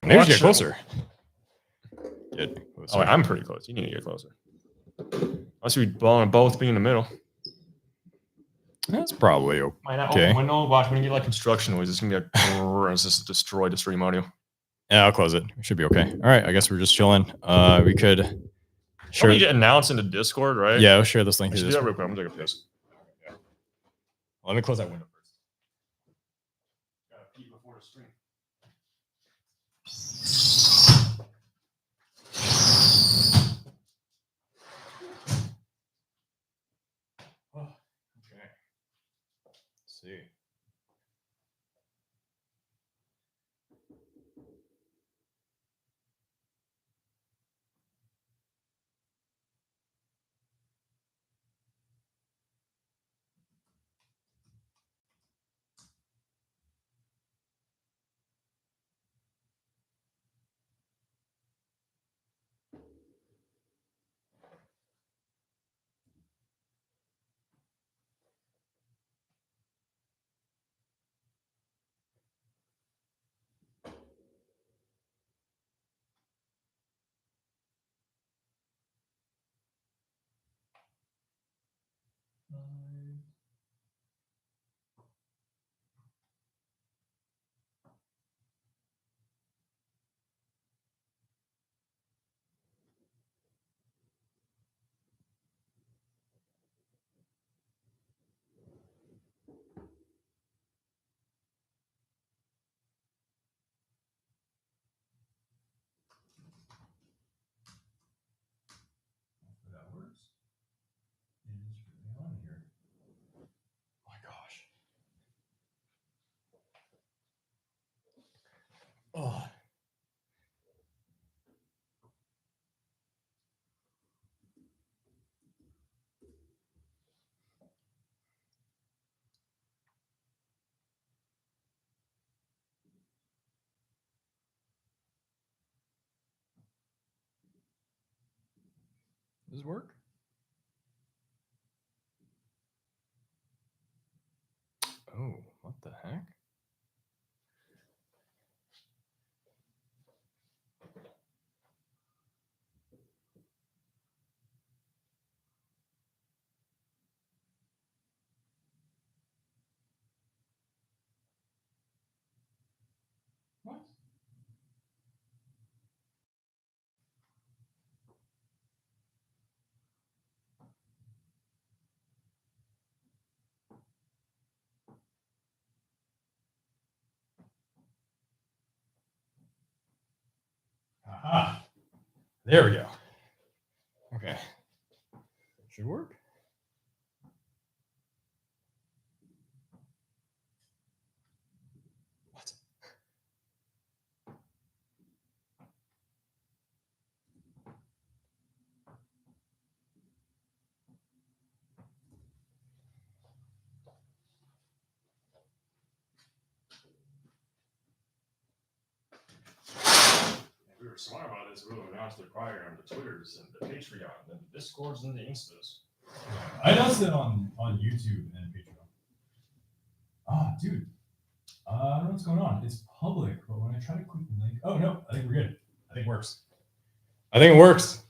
Maybe we should get closer. Get closer. Oh, I'm pretty close. You need to get closer. Unless we want to both be in the middle. That's probably okay. Might not open window. Watch when you get like construction noise. It's gonna be like it's just destroy the stream audio. Yeah, I'll close it. It should be okay. All right, I guess we're just chilling. We could share. You announce in the Discord, right? Yeah, I'll share this link. Do that real quick. I'm gonna take a piss. Yeah. Well, let me close that window first. Gotta pee before the stream. Oh, okay. Let's see. Oh. Does this work? Oh, what the heck? What? Aha. There we go. Okay. Should work. What? If we were smart about this, we would announce the choir on the Twitters and the Patreon and the Discords and the Instas. I announced it on YouTube and Patreon. Ah, dude. I don't know what's going on. It's public, but when I try to click the link, oh no, I think we're good. I think it works. I think it works.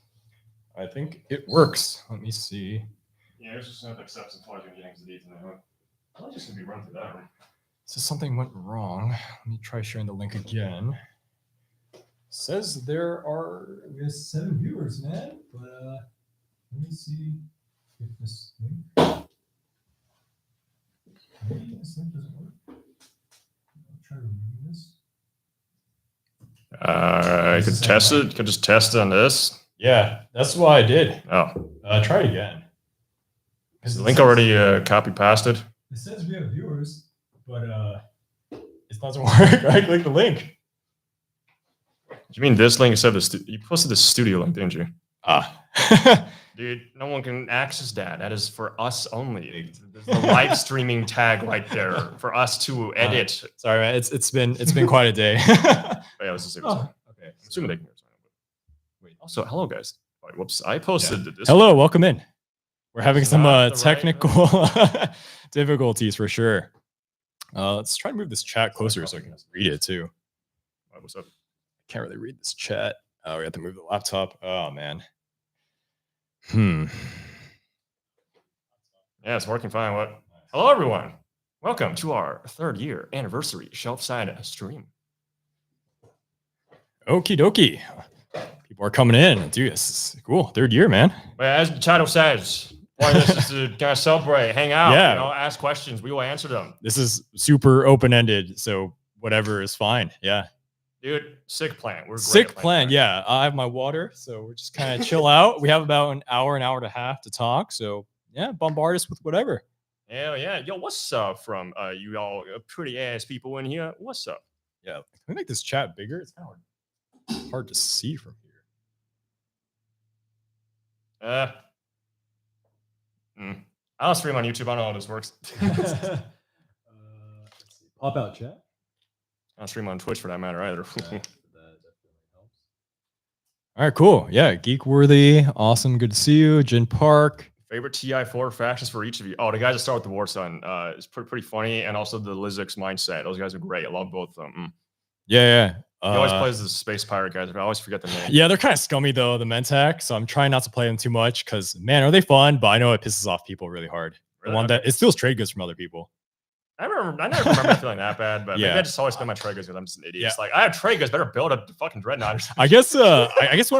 I think it works. Let me see. Yeah, it's just enough accept and flash and James the deeds in the hook. I'll just gonna be run through that room. So something went wrong. Let me try sharing the link again. Says we have 7 viewers, man. But let me see if this link. Maybe this link doesn't work. I'll try removing this. I could test it. Could just test it on this. Yeah, that's what I did. Oh, try it again. Is the link already copy pasted? It says we have viewers, but it doesn't work. I click the link. You mean this link instead of you posted the studio link, didn't you? Dude, no one can access that. That is for us only. There's the live streaming tag right there for us to edit. Sorry, man. It's been quite a day. Yeah, let's just say okay. I'm assuming they can. Wait. Also, hello guys. Oh, whoops, I posted this. Hello, welcome in. We're having some technical difficulties for sure. Let's try to move this chat closer so I can read it too. What's up? Can't really read this chat. Oh, we have to move the laptop. Oh man. Yeah, it's working fine. What? Hello, everyone. Welcome to our 3rd year anniversary shelf side stream. Okie dokie. People are coming in. Dude, this is cool. 3rd year, man. Well, as the title says, part of this is to kind of celebrate, hang out, Yeah. you know, ask questions. We will answer them. This is super open-ended, so whatever is fine. Yeah. Dude, sick plan. We're great Sick at plan. planning. Yeah. I have my water, so we're just kind of chill out. We have about an hour and a half to talk. So yeah, bombard us with whatever. Hell yeah. Yo, what's up from you all pretty ass people in here? What's up? Yeah. Can we make this chat bigger? It's kind of hard to see from here. I don't stream on YouTube. I don't know how this works. Let's see. Pop out chat. I don't stream on Twitch for that matter either. That definitely helps. All right, cool. Yeah, Geek Worthy. Awesome. Good to see you. Jin Park. Favorite TI4 factions for each of you? Oh, the guys that start with the War Sun. It's pretty funny. And also the Lizix mindset. Those guys are great. I love both of them. Yeah. He always plays the Space Pirate guys. I always forget the name. Yeah, they're kind of scummy though, the Mentak. So I'm trying not to play them too much because man, are they fun? But I know it pisses off people really hard. The one that it steals trade goods from other people. I never remember feeling that bad, but maybe I just always spend my trade goods because I'm just an idiot. Yeah. It's like I have trade goods, better build a fucking dreadnought. I guess one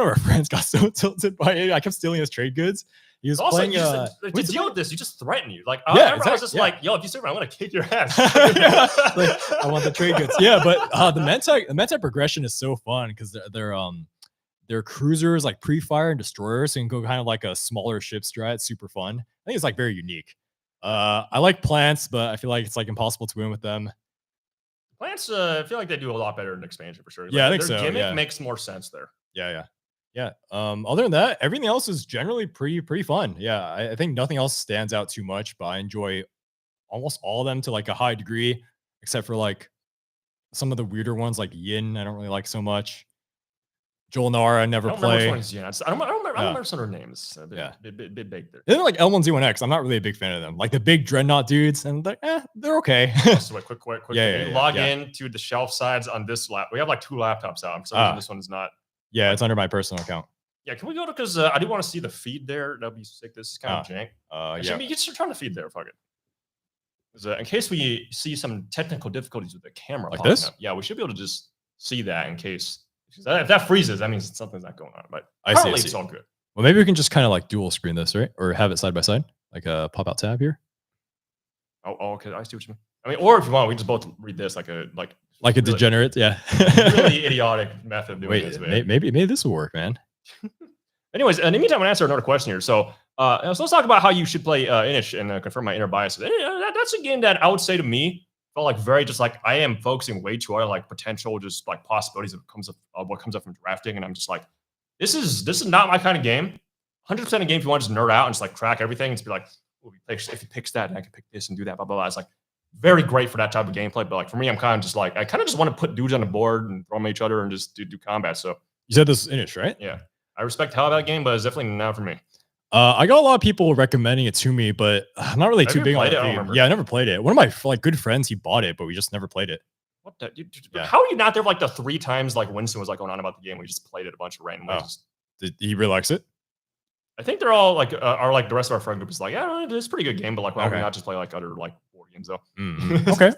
of our friends got so tilted by it. I kept stealing his trade goods. He was Also, playing. to deal with this, you just threaten you. Like, Yeah, I was just like, yo, if you survive, I'm gonna kick your ass. Like, I want the trade goods. Yeah, but the Mentak progression is so fun because they're cruisers like pre-fire and destroyers, so you can go kind of like a smaller ship strat. It's super fun. I think it's like very unique. I like plants, but I feel like it's like impossible to win with them. Plants, I feel like they do a lot better in expansion for sure. Yeah, Like, I think their so. Gimmick Yeah. makes more sense there. Yeah. Other than that, everything else is generally pretty fun. Yeah, I think nothing else stands out too much, but I enjoy almost all of them to like a high degree, except for like some of the weirder ones like Yin. I don't really like so much. Jolnar, I never I don't remember which play. one is Yin. I don't remember some of their names. Yeah. Bit big there. Then like L1Z1X, I'm not really a big fan of them. Like the big dreadnought dudes, and like, they're okay. So wait, quick. Yeah, You log in to the shelf sides on this lap. We have like 2 laptops out. For some reason, this one is not. Yeah, it's under my personal account. Yeah, can we go to because I do want to see the feed there. That'd be sick. This is kind of jank. Yeah. You get turn the feed there. Fuck it. In case we see some technical difficulties with the camera, Like popping this? up, yeah, we should be able to just see that in case. If that freezes, that means something's not going on. But I see. apparently it's all good. Well, maybe we can just kind of like dual screen this, right? Or have it side by side, like a pop out tab here. Oh, okay. I see what you mean. I mean, or if you want, we just both read this like a Like a degenerate, yeah. really idiotic method of doing Wait, this. maybe this will work, man. Anyways, in the meantime, I'm gonna answer another question here. So let's talk about how you should play Inish and confirm my inner biases. That's a game that I would say to me felt like very just like I am focusing way too hard on like potential, just like possibilities of what comes up from drafting, and I'm just like, this is not my kind of game. 100% a game if you want to just nerd out and just like crack everything and just be like, oh, if he picks that, and I can pick this and do that, blah blah blah. It's like very great for that type of gameplay. But like for me, I'm kind of just like I kind of just want to put dudes on the board and throw them at each other and just do combat. So You said this is Inish, right? yeah. I respect how that game, but it's definitely not for me. I got a lot of people recommending it to me, but I'm not really Have too you big on played it. it? I don't remember. Yeah, I never played it. One of my like good friends, he bought it, but we just never played it. What the? Yeah. How are you not there like the 3 times like Winston was like going on about the game? We just played it a bunch of random ways. Did he really likes it? I think they're all like are like the rest of our friend group is like, yeah, it's a pretty good game, but like why would we Okay. not just play like other like board games though? Okay.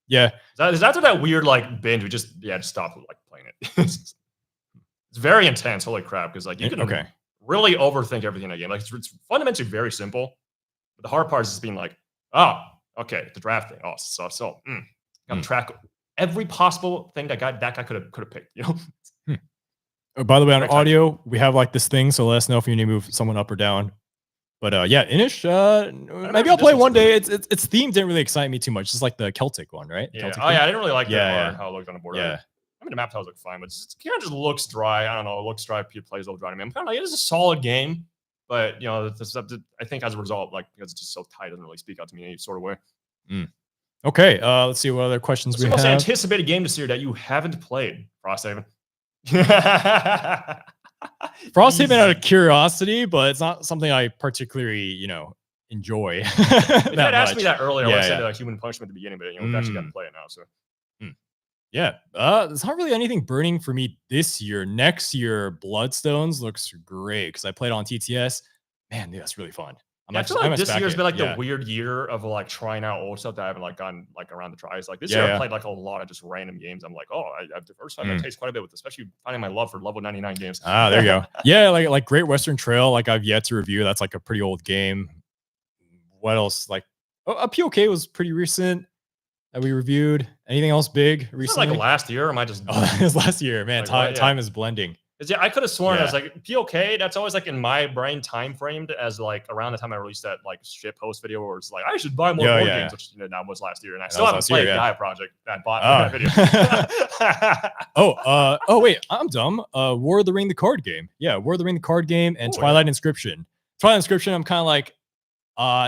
Yeah. Is that that weird like binge? We just stop like playing it. It's very intense. Holy crap! Because like you can really overthink everything in a game. Like it's fundamentally very simple, but the hard part is just being like, oh, okay, the drafting. Oh, gotta track every possible thing that guy could have picked. You know. Oh, by the way, on Right, audio, we have like this thing, so let us know if you need to move someone up or down. But yeah, Inish, maybe I'll play one day. Its theme didn't really excite me too much. It's like the Celtic one, right? Yeah. Celtic Oh theme? yeah, I didn't really like Yeah. how it looked on the board. Yeah. I mean, the map tiles look fine, but it kind of just looks dry. I don't know. It looks dry. It plays a little dry to me. I'm kind of like, it is a solid game, but you know, I think as a result, like because it's just so tight, it doesn't really speak out to me in any sort of way. Okay, let's see what other questions What's we the most have. anticipated game this year that you haven't played, Frosthaven? Frosthaven out of curiosity, but it's not something I particularly, enjoy. You had asked me that earlier. Yeah, I said Human Punishment at the beginning, but we've actually got to play it now. So Yeah, there's not really anything burning for me this year. Next year, Bloodstones looks great because I played on TTS. Man, dude, that's really fun. Yeah, I feel like this year's been like the weird year of like trying out old stuff that I haven't like gotten like around the tries. Like this year, I played like a lot of just random games. I'm like, oh, I've diversified my taste quite a bit with, especially finding my love for level 99 games. Ah, there you go. Yeah, like Great Western Trail. Like I've yet to review. That's like a pretty old game. What else? Like a POK was pretty recent that we reviewed. Anything else big recently? Like last year, or am I just? Oh, it was last year, man. Like, time is blending. Yeah, I could have sworn I was like POK. That's always like in my brain time framed as like around the time I released that like shit post video where it's like I should buy more board games, which that was last year, and I still haven't played Gaia Project that bought that video. Oh wait, I'm dumb. War of the Ring, the card game. Yeah, War of the Ring, the card game, and Twilight Inscription. Twilight Inscription, I'm kind of like,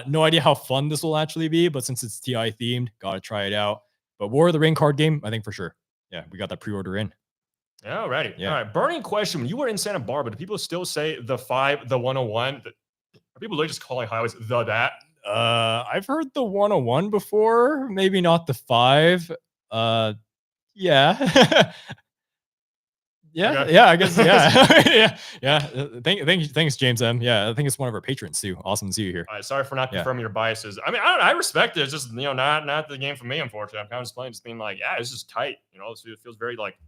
no idea how fun this will actually be, but since it's TI themed, gotta try it out. But War of the Ring card game, I think for sure. Yeah, we got that pre-order in. Alrighty. Yeah. All right. Burning question. When you were in Santa Barbara, do people still say the 5, the 101? Are people just calling highways the that? I've heard the 101 before, maybe not the 5. Yeah. Yeah, I guess. Yeah. Thanks, James M. Yeah, I think it's one of our patrons too. Awesome to see you here. All right, sorry for not confirming your biases. I mean, I respect it. It's just not the game for me, unfortunately. I'm kind of just playing, just being like, yeah, it's just tight. It feels very like,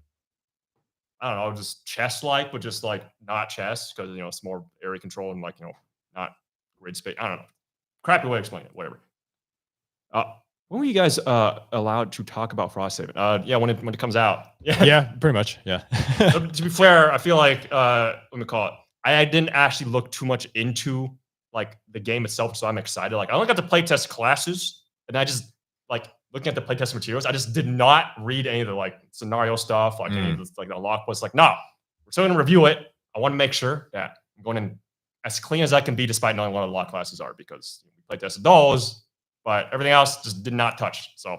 I don't know, just chess-like, but just like not chess because it's more area control and like not grid space. I don't know. Crappy way to explain it. Whatever. When were you guys allowed to talk about Frosthaven? Yeah, when it comes out. Yeah, pretty much. Yeah. To be fair, I feel like let me call it. I didn't actually look too much into like the game itself, so I'm excited. Like I only got to play test classes, and I just like looking at the playtest materials. I just did not read any of the like scenario stuff, like any of the, like the unlock posts. Like, no, we're still gonna review it. I want to make sure that I'm going in as clean as I can be, despite knowing what the lock classes are, because we play tested those. But everything else just did not touch. So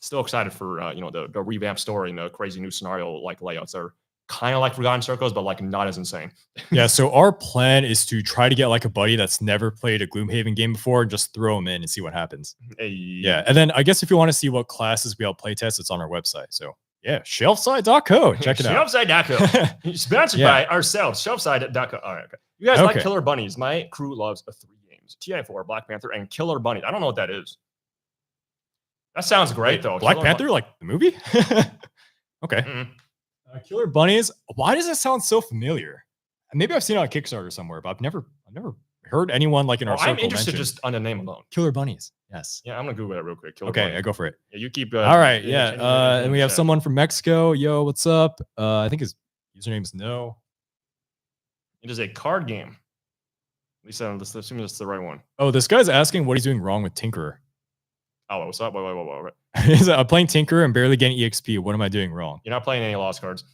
still excited for the revamped story and the crazy new scenario like layouts are kind of like Forgotten Circles, but like not as insane. Yeah. So our plan is to try to get like a buddy that's never played a Gloomhaven game before and just throw him in and see what happens. Hey. Yeah. And then I guess if you want to see what classes we all play test, it's on our website. So yeah, shelfside.co. Check it out. Shelfside.co. Sponsored by ourselves. Shelfside.co. All right. Okay. You guys like Killer Bunnies? My crew loves 3 games: TI4, Black Panther, and Killer Bunnies. I don't know what that is. That sounds great, though. Black Panther, like the movie? Okay. Mm-hmm. Killer Bunnies. Why does that sound so familiar? Maybe I've seen it on Kickstarter somewhere, but I've never heard anyone like in our circle. I'm interested just on the name alone. Killer Bunnies. Yes. Yeah, I'm gonna Google that real quick. Killer Bunnies. Go for it. Yeah, you keep. All right. Yeah. And we have someone from Mexico. Yo, what's up? I think his username is No. It is a card game. At least I'm assuming that's the right one. Oh, this guy's asking what he's doing wrong with Tinkerer. Oh, what's up? Wait. I'm playing Tinkerer and barely getting EXP. What am I doing wrong? You're not playing any Lost cards.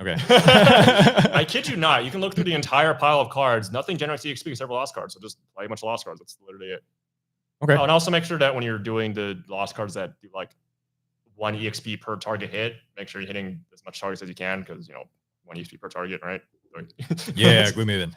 Okay. I kid you not. You can look through the entire pile of cards. Nothing generates EXP except for Lost cards. So just play a bunch of Lost cards. That's literally it. Okay. Oh, and also make sure that when you're doing the Lost cards that do like 1 EXP per target hit, make sure you're hitting as much targets as you can because 1 EXP per target, right? Yeah, Gloomhaven.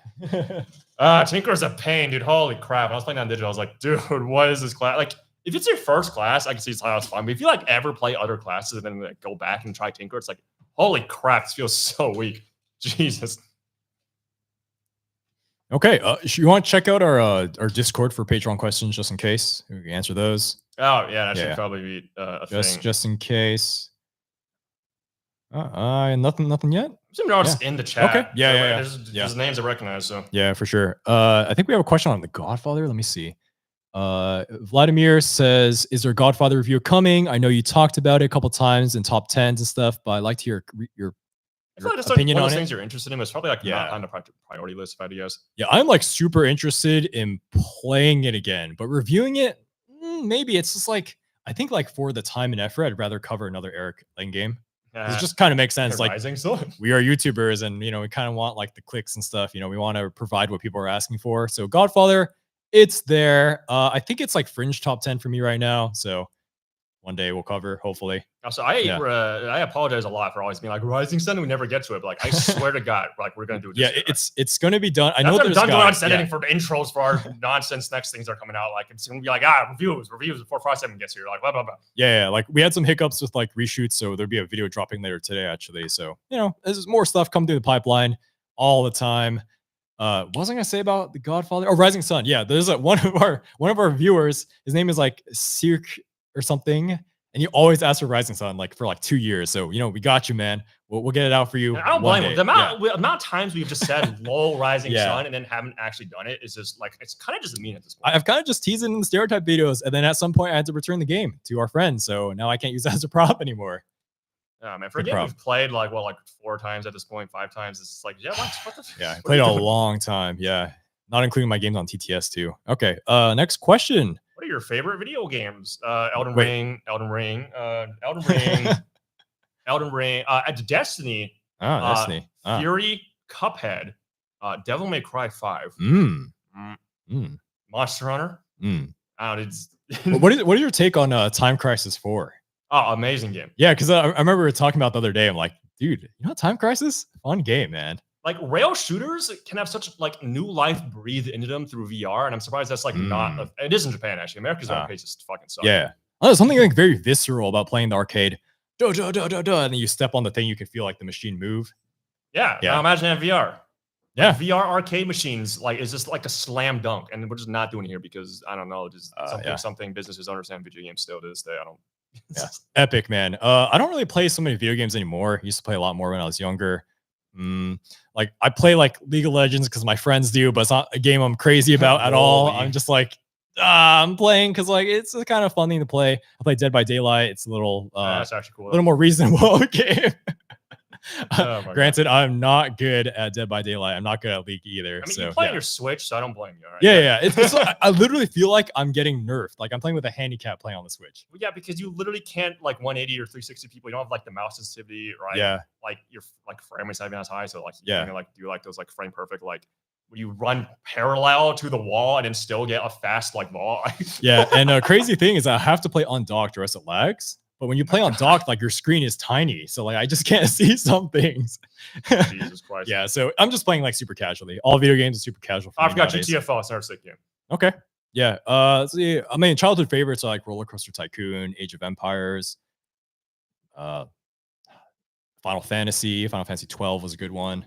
Tinker's a pain, dude. Holy crap. When I was playing on digital, I was like, dude, what is this class? Like, if it's your first class, I can see it's fun. But if you like ever play other classes and then like, go back and try Tinker, it's like, holy crap, this feels so weak. Jesus. Okay. You want to check out our Discord for Patreon questions just in case we can answer those? Oh yeah, that should probably be a thing. Just in case. Nothing yet. Some notes in the chat. Okay. Yeah. There's names I recognize. So yeah, for sure. I think we have a question on the Godfather. Let me see. Vladimir says, "Is there a Godfather review coming? I know you talked about it a couple times in top 10s and stuff, but I'd like to hear your opinion one on of those it." things you're interested in. It's probably like not on the priority list if I had to guess. Yeah, I'm like super interested in playing it again, but reviewing it, maybe it's just like I think like for the time and effort, I'd rather cover another Eric Lane game. It just kind of makes sense. Like we are YouTubers, and we kind of want like the clicks and stuff. We want to provide what people are asking for. So Godfather, it's there. I think it's like fringe top 10 for me right now. So one day we'll cover, hopefully. Also, I apologize a lot for always being like Rising Sun. We never get to it, but like I swear to God, like we're gonna do it. Yeah, it's gonna be done. I know After I'm there's done going on guys, editing for intros for our nonsense next things are coming out. Like it's gonna be like reviews before Frost 7 gets here. Like blah blah blah. Yeah, like we had some hiccups with like reshoots, so there'll be a video dropping later today actually. So there's more stuff coming through the pipeline all the time. What was I gonna say about the Godfather? Oh, Rising Sun. Yeah, there's one of our viewers. His name is like Cirque or something, and you always ask for Rising Sun like for like 2 years. So we got you, man. We'll get it out for you. And I don't blame him. The amount of times we've just said "lol Rising Sun" and then haven't actually done it is just like it's kind of just mean at this point. I've kind of just teased it in the stereotype videos, and then at some point I had to return the game to our friends, so now I can't use that as a prop anymore. Man, for a game we've played like 4 times at this point, 5 times. It's like what the yeah, I played a long time. Yeah, not including my games on TTS too. Okay, next question. What are your favorite video games? Elden Ring, Destiny, Destiny, Fury, Cuphead, Devil May Cry 5, Monster Hunter. What is your take on Time Crisis 4? Oh, amazing game. Yeah, because I remember we were talking about the other day. I'm like, dude, Time Crisis? Fun game, man. Like rail shooters can have such like new life breathed into them through VR, and I'm surprised that's like not. It is in Japan actually. America's arcades just fucking suck. Yeah, there's something like very visceral about playing the arcade. And then you step on the thing, you can feel like the machine move. Yeah. Now imagine that VR. Yeah, like, VR arcade machines like is just like a slam dunk, and we're just not doing it here because I don't know, just something businesses understand video games still to this day. I don't. Yeah. Epic, man. I don't really play so many video games anymore. I used to play a lot more when I was younger. Like I play like League of Legends because my friends do, but it's not a game I'm crazy about at all. I'm just like, I'm playing because like it's a kind of fun thing to play. I play Dead by Daylight. It's a little, that's actually cool. A little more reasonable game. Granted, God. I'm not good at Dead by Daylight. I'm not good at League either. I mean, so, you play on your Switch, so I don't blame you. Right? Yeah. It's I literally feel like I'm getting nerfed. Like I'm playing with a handicap playing on the Switch. Well, yeah, because you literally can't like 180 or 360 people. You don't have like the mouse sensitivity, right? Yeah. Like your like frame rate's not even as high, so like you can, like do like those like frame perfect like when you run parallel to the wall and then still get a fast like ball. Yeah, and crazy thing is I have to play undocked or else it lags. But when you play on docked, like your screen is tiny, so like I just can't see some things. Jesus Christ. Yeah, so I'm just playing like super casually. All video games are super casual. I've got GTFO. It's another sick game. Okay. Yeah. Let's see. I mean, childhood favorites are like Roller Coaster Tycoon, Age of Empires, Final Fantasy 12 was a good one.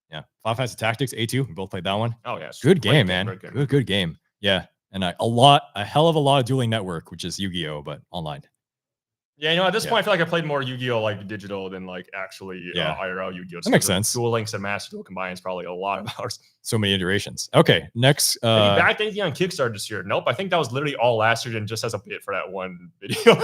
Yeah, Final Fantasy Tactics A2. We both played that one. Oh yeah, good game, man. Good game. Yeah, and a hell of a lot of Dueling Network, which is Yu-Gi-Oh, but online. Yeah, at this point, I feel like I played more Yu-Gi-Oh like digital than like actually IRL Yu-Gi-Oh. That makes sense. Duel Links and Master Duel combined is probably a lot of hours. So many iterations. Okay, next. Have you backed anything on Kickstarter this year? Nope. I think that was literally all last year and just as a bit for that one video.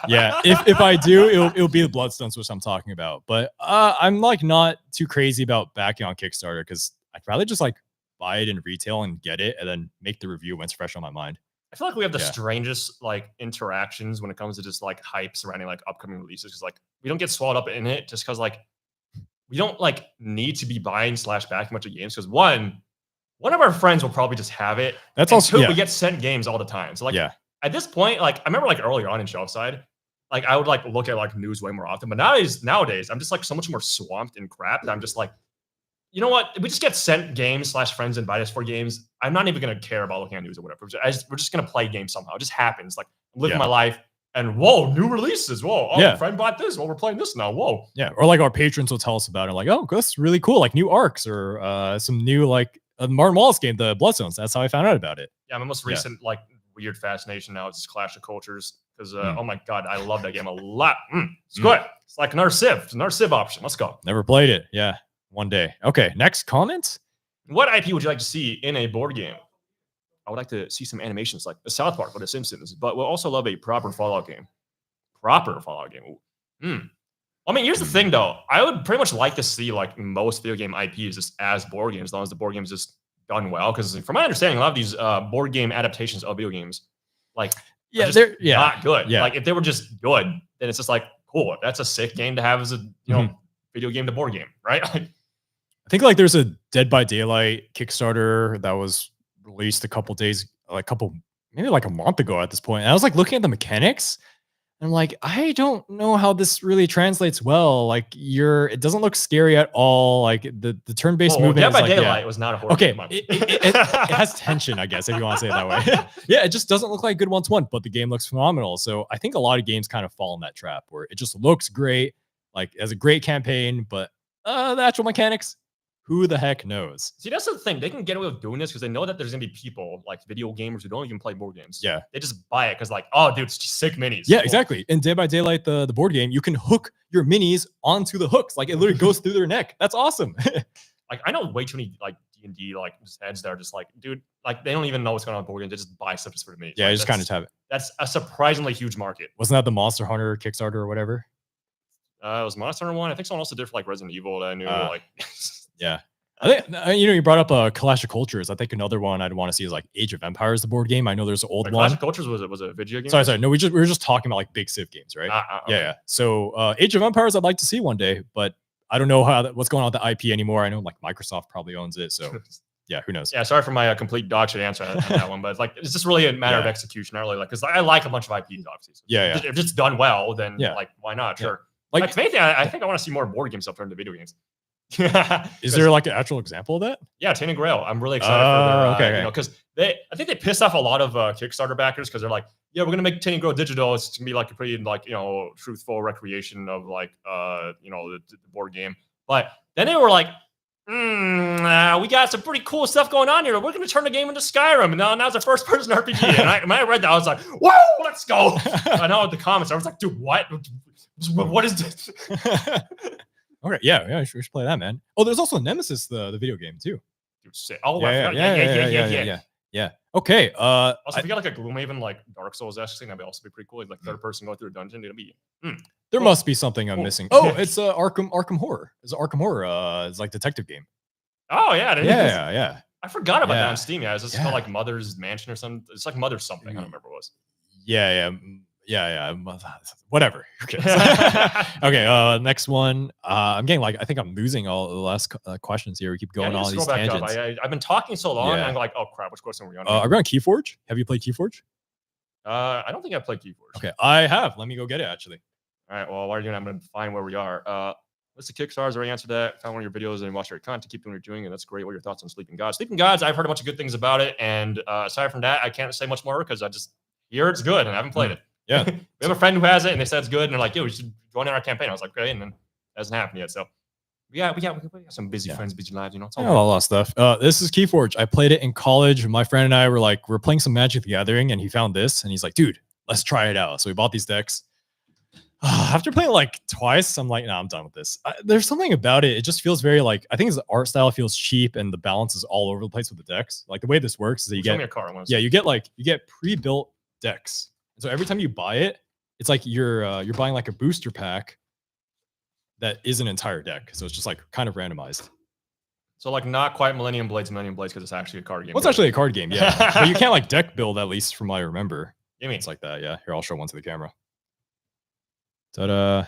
Yeah, if I do, it'll be the Bloodstones, which I'm talking about. But I'm like not too crazy about backing on Kickstarter because I'd rather just like buy it in retail and get it and then make the review when it's fresh on my mind. I feel like we have the strangest like interactions when it comes to just like hype surrounding like upcoming releases because like we don't get swallowed up in it just because like we don't like need to be buying / backing a bunch of games because one of our friends will probably just have it. That's also we get sent games all the time. So like at this point, like I remember like earlier on in Shelf Side, like I would like look at like news way more often. But nowadays I'm just like so much more swamped in crap that I'm just like, you know what? We just get sent games / friends invite us for games. I'm not even going to care about looking at news or whatever. We're just going to play games somehow. It just happens. Like I'm living my life and whoa, new releases. Whoa. Oh, a friend bought this. Well, we're playing this now. Whoa. Yeah. Or like our patrons will tell us about it. Like, oh, that's really cool. Like new arcs or some new like Martin Wallace game, the Bloodstones. That's how I found out about it. Yeah. My most recent like weird fascination now is Clash of Cultures because oh my God, I love that game a lot. It's good. It's like another Civ. It's another Civ option. Let's go. Never played it. Yeah. One day. Okay, next comment. What IP would you like to see in a board game? I would like to see some animations like the South Park or the Simpsons, but we'll also love a proper Fallout game. I mean, here's the thing though. I would pretty much like to see like most video game IPs just as board games, as long as the board game is just done well. Because from my understanding, a lot of these board game adaptations of video games, like they're not good. Yeah. Like if they were just good, then it's just like cool. That's a sick game to have as a video game to board game, right? I think like there's a Dead by Daylight Kickstarter that was released maybe like a month ago at this point. And I was like looking at the mechanics And I'm like, I don't know how this really translates well. Like it doesn't look scary at all. Like the turn-based movement Dead is by like, Daylight was not a horror okay, game. it has tension, I guess, if you want to say it that way. Yeah, it just doesn't look like a good 1-to-1, but the game looks phenomenal. So I think a lot of games kind of fall in that trap where it just looks great, like it has a great campaign, but the actual mechanics, who the heck knows? See, that's the thing. They can get away with doing this because they know that there's gonna be people like video gamers who don't even play board games. Yeah. They just buy it because like, oh, dude, it's just sick minis. Yeah, Cool. exactly. In Dead by Daylight, the board game, you can hook your minis onto the hooks. Like it literally goes through their neck. That's awesome. Like I know way too many like D&D like just heads that are just like, dude, like they don't even know what's going on with board games. They just buy stuff just for the minis. Yeah, like, you just kind of have it. That's a surprisingly huge market. Wasn't that the Monster Hunter Kickstarter or whatever? It was Monster Hunter one. I think someone also did for like Resident Evil that I knew. Like, yeah. I think you brought up Clash of Cultures. I think another one I'd want to see is like Age of Empires, the board game. I know there's an old one. Clash of Cultures was it a video game? Sorry. No, we were just talking about like big Civ games, right? Yeah. So Age of Empires, I'd like to see one day, but I don't know what's going on with the IP anymore. I know like Microsoft probably owns it, so yeah, who knows? Yeah, sorry for my complete dog shit answer on that one, but like it's just really a matter of execution. I really like because I like a bunch of IPs, obviously. So if it's done well, then like why not? Sure. Like if anything, I think I want to see more board game stuff turned into video games. Is there like an actual example of that? Yeah, Tainted Grail. I'm really excited for their, you know, because I think they pissed off a lot of Kickstarter backers because they're like, yeah, we're gonna make Tainted Grail digital. It's gonna be like a pretty like truthful recreation of like the board game. But then they were like, we got some pretty cool stuff going on here. We're gonna turn the game into Skyrim, and now it's a first-person RPG. And when I read that, I was like, whoa, let's go! I know in the comments, I was like, dude, what? What is this? Okay, yeah, we should play that, man. Oh, there's also Nemesis, the video game too. Dude, sick. Oh, yeah. Okay. Also, if you got like a Gloomhaven, like Dark Souls-esque thing, that'd be also be pretty cool. Like third person going through a dungeon, it'll be. There must be something I'm missing. Oh, it's Arkham Horror. It's Arkham Horror. It's like detective game. Oh yeah, yeah. I forgot about that on Steam. Yeah, is this called like Mother's Mansion or something? It's like Mother's something. I don't remember what it was. Yeah. Whatever. Okay. Next one. I'm getting I think I'm losing all the last questions here. We keep going on these tangents. I've been talking so long, and I'm like, oh crap, which question are we on? Are we on KeyForge? Have you played KeyForge? I don't think I've played KeyForge. Okay, I have. Let me go get it, actually. All right, well, while you're doing that, I'm going to find where we are. What's the Kickstarters? Already answered that. Found one of your videos and watched your content. Keep doing what you're doing, and that's great. What are your thoughts on Sleeping Gods? Sleeping Gods, I've heard a bunch of good things about it, and aside from that, I can't say much more because I just hear it's good, and I haven't played it. Yeah. We have a friend who has it, and they said it's good, and they're like, yo, we should join in our campaign. I was like, great, and then it hasn't happened yet, so. We got some busy friends, busy lives, It's all a lot of stuff. This is KeyForge. I played it in college. My friend and I we're playing some Magic the Gathering, and he found this, and he's like, dude, let's try it out. So we bought these decks. After playing twice, I'm like, nah, I'm done with this. There's something about it. It just feels very I think his art style feels cheap, and the balance is all over the place with the decks. Like the way this works is that you get pre-built decks. So every time you buy it, it's like you're buying a booster pack that is an entire deck. So it's just kind of randomized. So not quite Millennium Blades because it's actually a card game. Well, it's actually a card game, yeah. But you can't deck build, at least from what I remember. You mean it's like that, yeah. Here, I'll show one to the camera. Ta-da.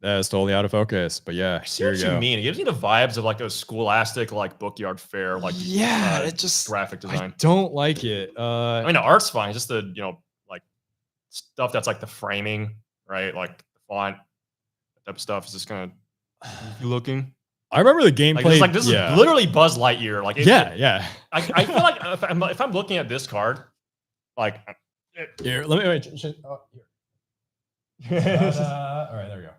That's totally out of focus, but yeah. I see what you mean. It gives me the vibes of a scholastic bookyard fair it just graphic design. I don't like it. I mean the art's fine. It's just the stuff that's the framing, right? The font, that type of stuff is just kind of looking. I remember the gameplay. This is literally Buzz Lightyear. I feel if I'm looking at this card, here, let me wait. Here. All right, there we go.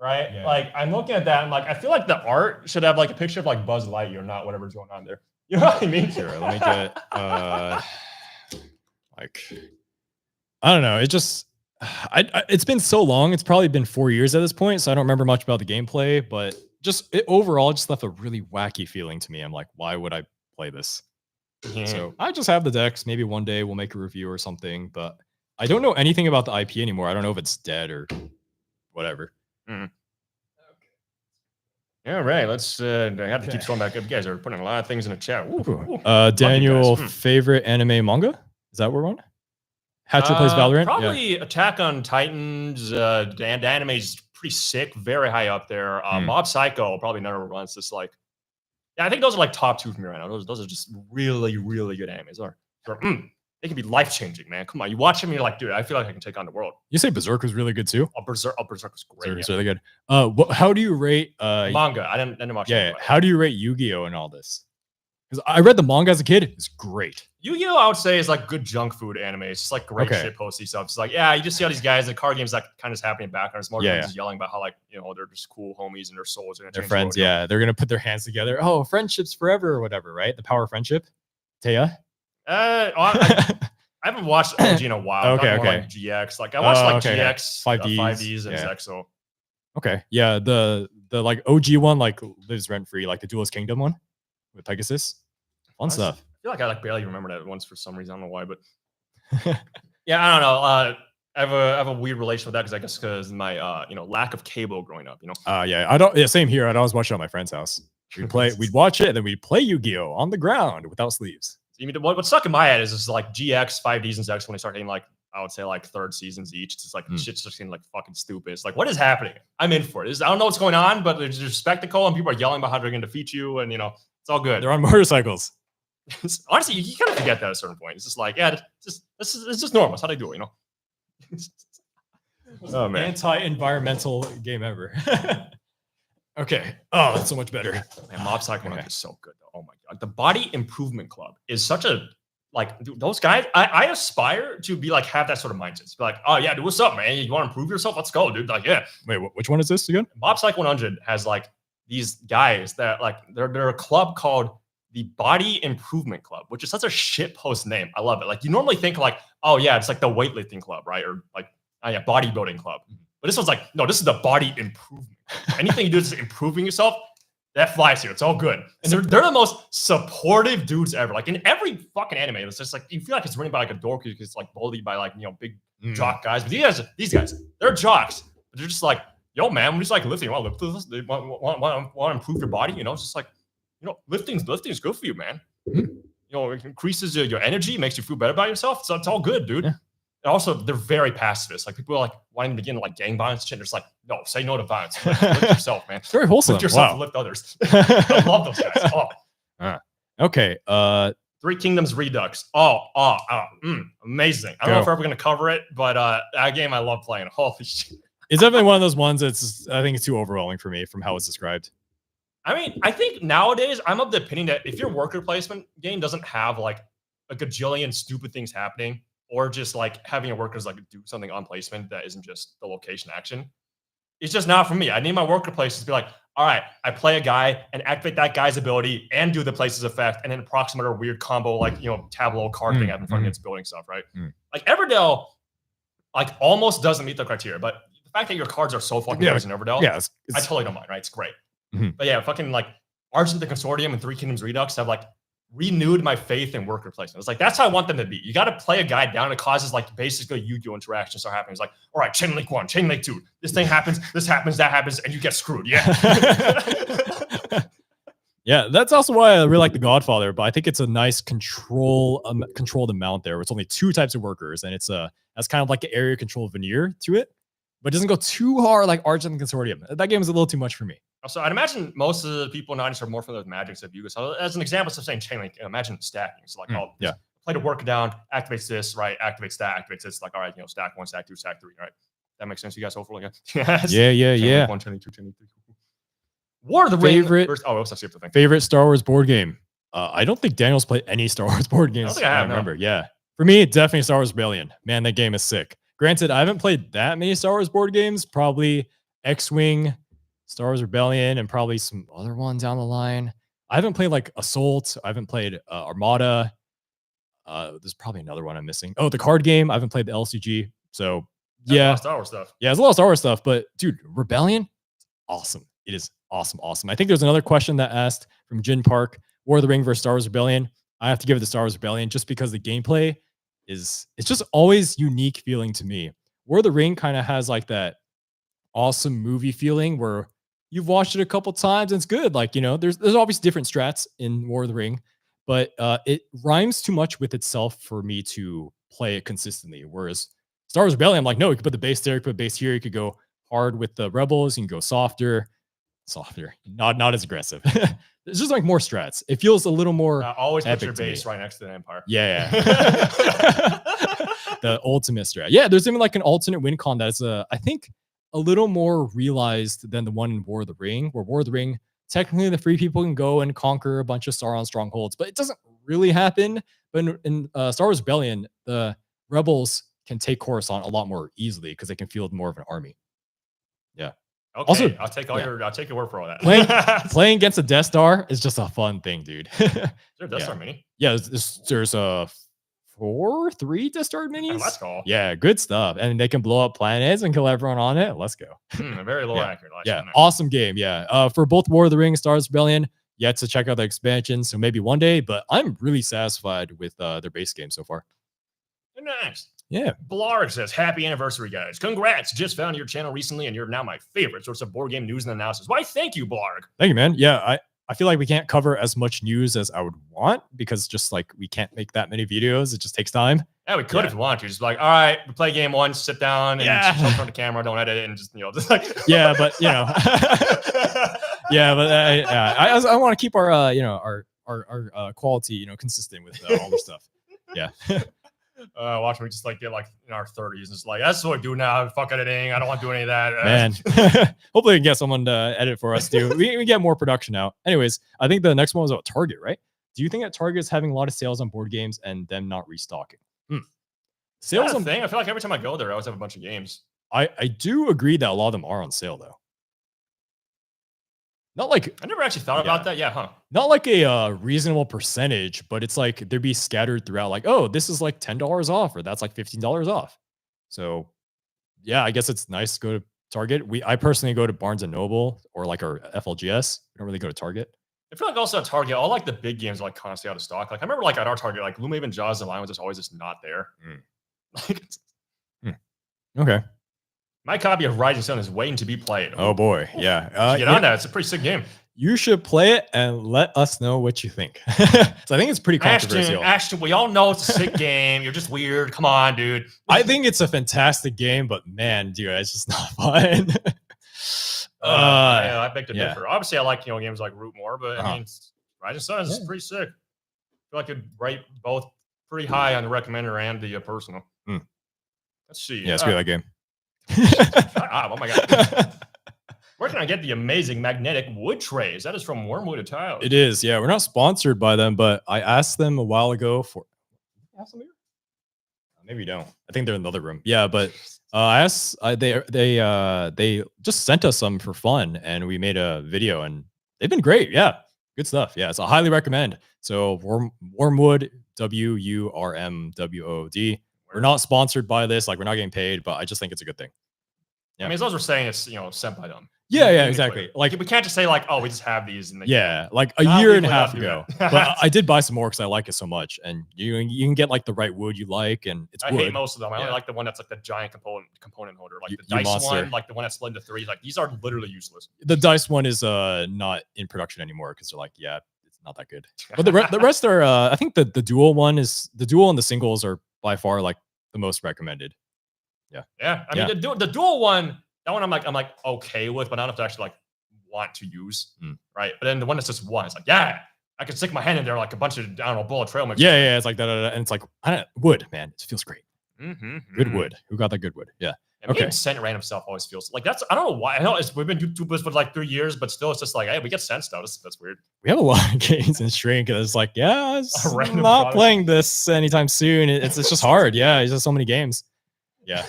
Right? Yeah. I'm looking at that and I feel like the art should have a picture of Buzz Lightyear, not whatever's going on there. You know what I mean? Sure, let me get I don't know. It just it's been so long. It's probably been 4 years at this point, so I don't remember much about the gameplay, but overall just left a really wacky feeling to me. I'm like, why would I play this? So I just have the decks. Maybe one day we'll make a review or something, but I don't know anything about the IP anymore. I don't know if it's dead or whatever. Okay. All right, let's. I have to keep scrolling back up. You guys are putting a lot of things in the chat. Daniel, favorite anime manga? Is that where we're on? Hatcher plays Valorant. Probably Attack on Titans. The anime is pretty sick, very high up there. Mob Psycho probably never runs this I think those are top two for me right now. Those are just really, really good animes. they can be life changing, man. Come on, you watch them, you're like, dude, I feel like I can take on the world. You say Berserk was really good too. Berserk was great. Berserk is really good. How do you rate Manga? I didn't watch. Yeah, it. how do you rate Yu-Gi-Oh and all this? Because I read the manga as a kid. It's great. Yu-Gi-Oh, I would say, is like good junk food anime. It's just like great shit posty stuff. It's like, yeah, you just see all these guys. The card games like kind of happening in the background. It's more just yelling about how like they're just cool homies and their souls are they're friends. Yeah, they're gonna put their hands together. Oh, friendships forever or whatever, right? The power of friendship. Taya. I haven't watched OG in a while. Okay. Like GX. Like I watched GX, 5Ds, 5Ds, and Zexo. Okay, yeah, the like OG one like lives rent free, like the Duelist Kingdom one with Pegasus. Fun stuff. I feel like I like barely remember that once for some reason. I don't know why, but yeah, I don't know. I have a weird relation with that because my lack of cable growing up. Yeah, same here. I'd always watch it at my friend's house. We'd watch it, and then we'd play Yu-Gi-Oh on the ground without sleeves. You mean what's stuck in my head is like GX, 5Ds, and Zex when they start getting like I would say like third seasons each. It's just like shit's just getting like fucking stupid. It's like what is happening? I'm in for it. I don't know what's going on, but there's a spectacle and people are yelling about how they're going to defeat you, and it's all good. They're on motorcycles. Honestly, you kind of forget that at a certain point. It's just like, yeah, it's just normal. It's how they do it, Oh man, anti-environmental game ever. Okay. Oh, that's so much better. Man, Mob Psycho is so good. Though. Oh my god, the Body Improvement Club is such a dude, those guys. I aspire to be like have that sort of mindset. To be like, oh yeah, dude, what's up, man? You want to improve yourself? Let's go, dude. Like, yeah. Wait, which one is this again? Mob Psycho 100 has like these guys that like they're a club called the Body Improvement Club, which is such a shit post name. I love it. Like you normally think like, oh yeah, it's like the weightlifting club, right? Or like, oh yeah, bodybuilding club. But this one's like, no, this is the Body Improvement. Anything you do is improving yourself, that flies here. It's all good. And they're the most supportive dudes ever. Like in every fucking anime, it's just like you feel like it's written by like a dork who's it's like bullied by like big jock guys. But these guys, they're jocks. But they're just like, yo, man, we're just like lifting. You want to lift this? They want to improve your body. It's just like, lifting's good for you, man. It increases your energy, makes you feel better about yourself. So it's all good, dude. Yeah. And also, they're very pacifist. Like people are like wanting to get into like gang violence and shit. They're just like, no, say no to violence. Lift yourself, man. Very wholesome. Lift yourself and lift others. I love those guys. Okay. Three Kingdoms Redux. Amazing. I don't know if we're ever gonna cover it, but that game I love playing. Holy shit. It's definitely one of those ones that's I think it's too overwhelming for me from how it's described. I mean, I think nowadays I'm of the opinion that if your worker placement game doesn't have like a gajillion stupid things happening, or just like having your workers like do something on placement that isn't just the location action, it's just not for me. I need my worker places to be like, all right, I play a guy and activate that guy's ability and do the place's effect and then approximate a weird combo like tableau card thing out in front of its building stuff, right? Like Everdell, like almost doesn't meet the criteria, but the fact that your cards are so fucking nice in Everdell, I totally don't mind, right? It's great. But yeah, fucking like Argent the Consortium and Three Kingdoms Redux have like renewed my faith in worker placement. It's like that's how I want them to be. You got to play a guy down. It causes like basically Yu-Gi-Oh interactions start happening. It's like, all right, Chain Link 1, Chain Link 2. This thing happens, this happens, that happens, and you get screwed. Yeah. Yeah, that's also why I really like the Godfather, but I think it's a nice controlled amount there. It's only 2 types of workers, and that's kind of like the area control veneer to it, but it doesn't go too hard like Argent and Consortium. That game is a little too much for me. So I'd imagine most of the people nowadays are more familiar with Magic of Yu-Gi-Oh. So as an example of saying Chain Link, imagine stacking. So like, play the worker down, activates this, right? Activates that, activates this. Like, all right, stack 1, stack 2, stack 3, right? That makes sense to you guys, hopefully. Yes. Yeah. Chain Link 1, Chain Link 2, Chain Link 3. War of the Ring. Favorite Star Wars board game. I don't think Daniel's played any Star Wars board games. I don't think I have, remember. No. Yeah. For me, definitely Star Wars Rebellion. Man, that game is sick. Granted, I haven't played that many Star Wars board games. Probably X-Wing, Star Wars Rebellion, and probably some other ones down the line. I haven't played like Assault. I haven't played Armada. There's probably another one I'm missing. Oh, the card game. I haven't played the LCG. So yeah, Star Wars stuff. Yeah, there's a lot of Star Wars stuff. But dude, Rebellion, awesome. It is awesome. I think there's another question that asked from Jin Park: War of the Ring versus Star Wars Rebellion. I have to give it to Star Wars Rebellion just because the gameplay it's just always unique feeling to me. War of the Ring kind of has like that awesome movie feeling where you've watched it a couple times and it's good. Like, there's obviously different strats in War of the Ring, but it rhymes too much with itself for me to play it consistently. Whereas Star Wars Rebellion, I'm like, no, you could put the base there, you could put base here, you could go hard with the rebels, you can go softer. softer, not as aggressive. It's just like more strats. It feels a little more. Always put your epic to me. base right next to the Empire. Yeah. The ultimate strat. Yeah, there's even like an alternate win con that's I think a little more realized than the one in War of the Ring, where War of the Ring, technically the free people can go and conquer a bunch of Sauron strongholds, but it doesn't really happen. But in Star Wars Rebellion, the rebels can take Coruscant a lot more easily because they can field more of an army. Yeah. Okay, Also, I'll take your word for all that. Playing against a Death Star is just a fun thing, dude. Is there a Death Star mini? Yeah, there's 3 Death Star minis. Let's go. Yeah, good stuff. And they can blow up planets and kill everyone on it. Let's go. Very low accurate. Yeah, awesome game. Yeah. For both War of the Rings, Star Wars Rebellion, yet to check out the expansion. So maybe one day, but I'm really satisfied with their base game so far. Nice. Yeah. Blarg says, happy anniversary, guys. Congrats. Just found your channel recently, and you're now my favorite source of board game news and analysis. Why, thank you, Blarg. Thank you, man. Yeah, I feel like we can't cover as much news as I would want because just like we can't make that many videos. It just takes time. Yeah, we could if we want to. Just like, all right, we play game 1, sit down, and just show in front of the camera, don't edit it, and just, just like. Yeah, but, yeah, but I want to keep our, our quality, consistent with all the stuff. Yeah. Watch me just like get like in our 30s. It's like, that's what I do now. Fuck editing. I don't want to do any of that. Man, hopefully we can get someone to edit for us too. We get more production out. Anyways, I think the next one was about Target, right? Do you think that Target is having a lot of sales on board games and them not restocking? Sales on thing. I feel like every time I go there, I always have a bunch of games. I do agree that a lot of them are on sale though. Not like I never actually thought about that. Yeah, huh? Not like a reasonable percentage, but it's like they'd be scattered throughout. Like, oh, this is like $10 off, or that's like $15 off. So, yeah, I guess it's nice to go to Target. I personally go to Barnes and Noble or like our FLGS. We don't really go to Target. I feel like also at Target, all like the big games are like constantly out of stock. Like I remember like at our Target, like Gloomhaven, Jaws, and Lion was just always just not there. Okay. My copy of Rising Sun is waiting to be played. Oh boy, yeah. Get on that. It's a pretty sick game. You should play it and let us know what you think. So I think it's pretty controversial. Ashton, we all know it's a sick game. You're just weird. Come on, dude. I think it's a fantastic game, but man, dude, it's just not fun. I beg to differ. Obviously, I like games like Root more, but I mean, Rising Sun is pretty sick. I feel like I'd rate both pretty high on the recommender and the personal. Let's see. Yeah, it's a good game. Oh my god. Where can I get the amazing magnetic wood trays? That is from Wormwood Tiles. It is, yeah. We're not sponsored by them, but I asked them a while ago for. Have some here? Maybe you don't. I think they're in the other room. Yeah, but I asked. They just sent us some for fun, and we made a video, and they've been great. Yeah, good stuff. Yeah, so I highly recommend. So Wormwood, WURMWOD. We're not sponsored by this. Like, we're not getting paid, but I just think it's a good thing. Yeah. I mean, as long as we're saying it's sent by them. Yeah, exactly. Like, we can't just say like, oh, we just have these. And like a year and a half ago. But I did buy some more because I like it so much, and you can get like the right wood you like, and it's. I hate most of them. I only like the one that's like the giant component holder, like the dice one, like the one that's split into 3. Like these are literally useless. The dice one is not in production anymore because they're like, yeah, it's not that good. But the rest are. I think the dual one is the dual and the singles are by far like the most recommended. Yeah. I mean, the dual one, that one I'm like okay with, but not enough to actually like want to use, right? But then the one that's just one, it's like, yeah, I can stick my hand in there like a bunch of bullet trail mix. Yeah, it's like that, and it's like wood, man. It feels great. Good wood. Who got that good wood? Yeah. Okay. Sent random stuff always feels like that's. I don't know why. I know we've been YouTubers for like 3 years, but still, it's just like, hey, we get sent stuff. That's weird. We have a lot of games in Shrink, and it's like, yeah, I'm not playing this anytime soon. It's just hard. Yeah, it's just so many games. Yeah,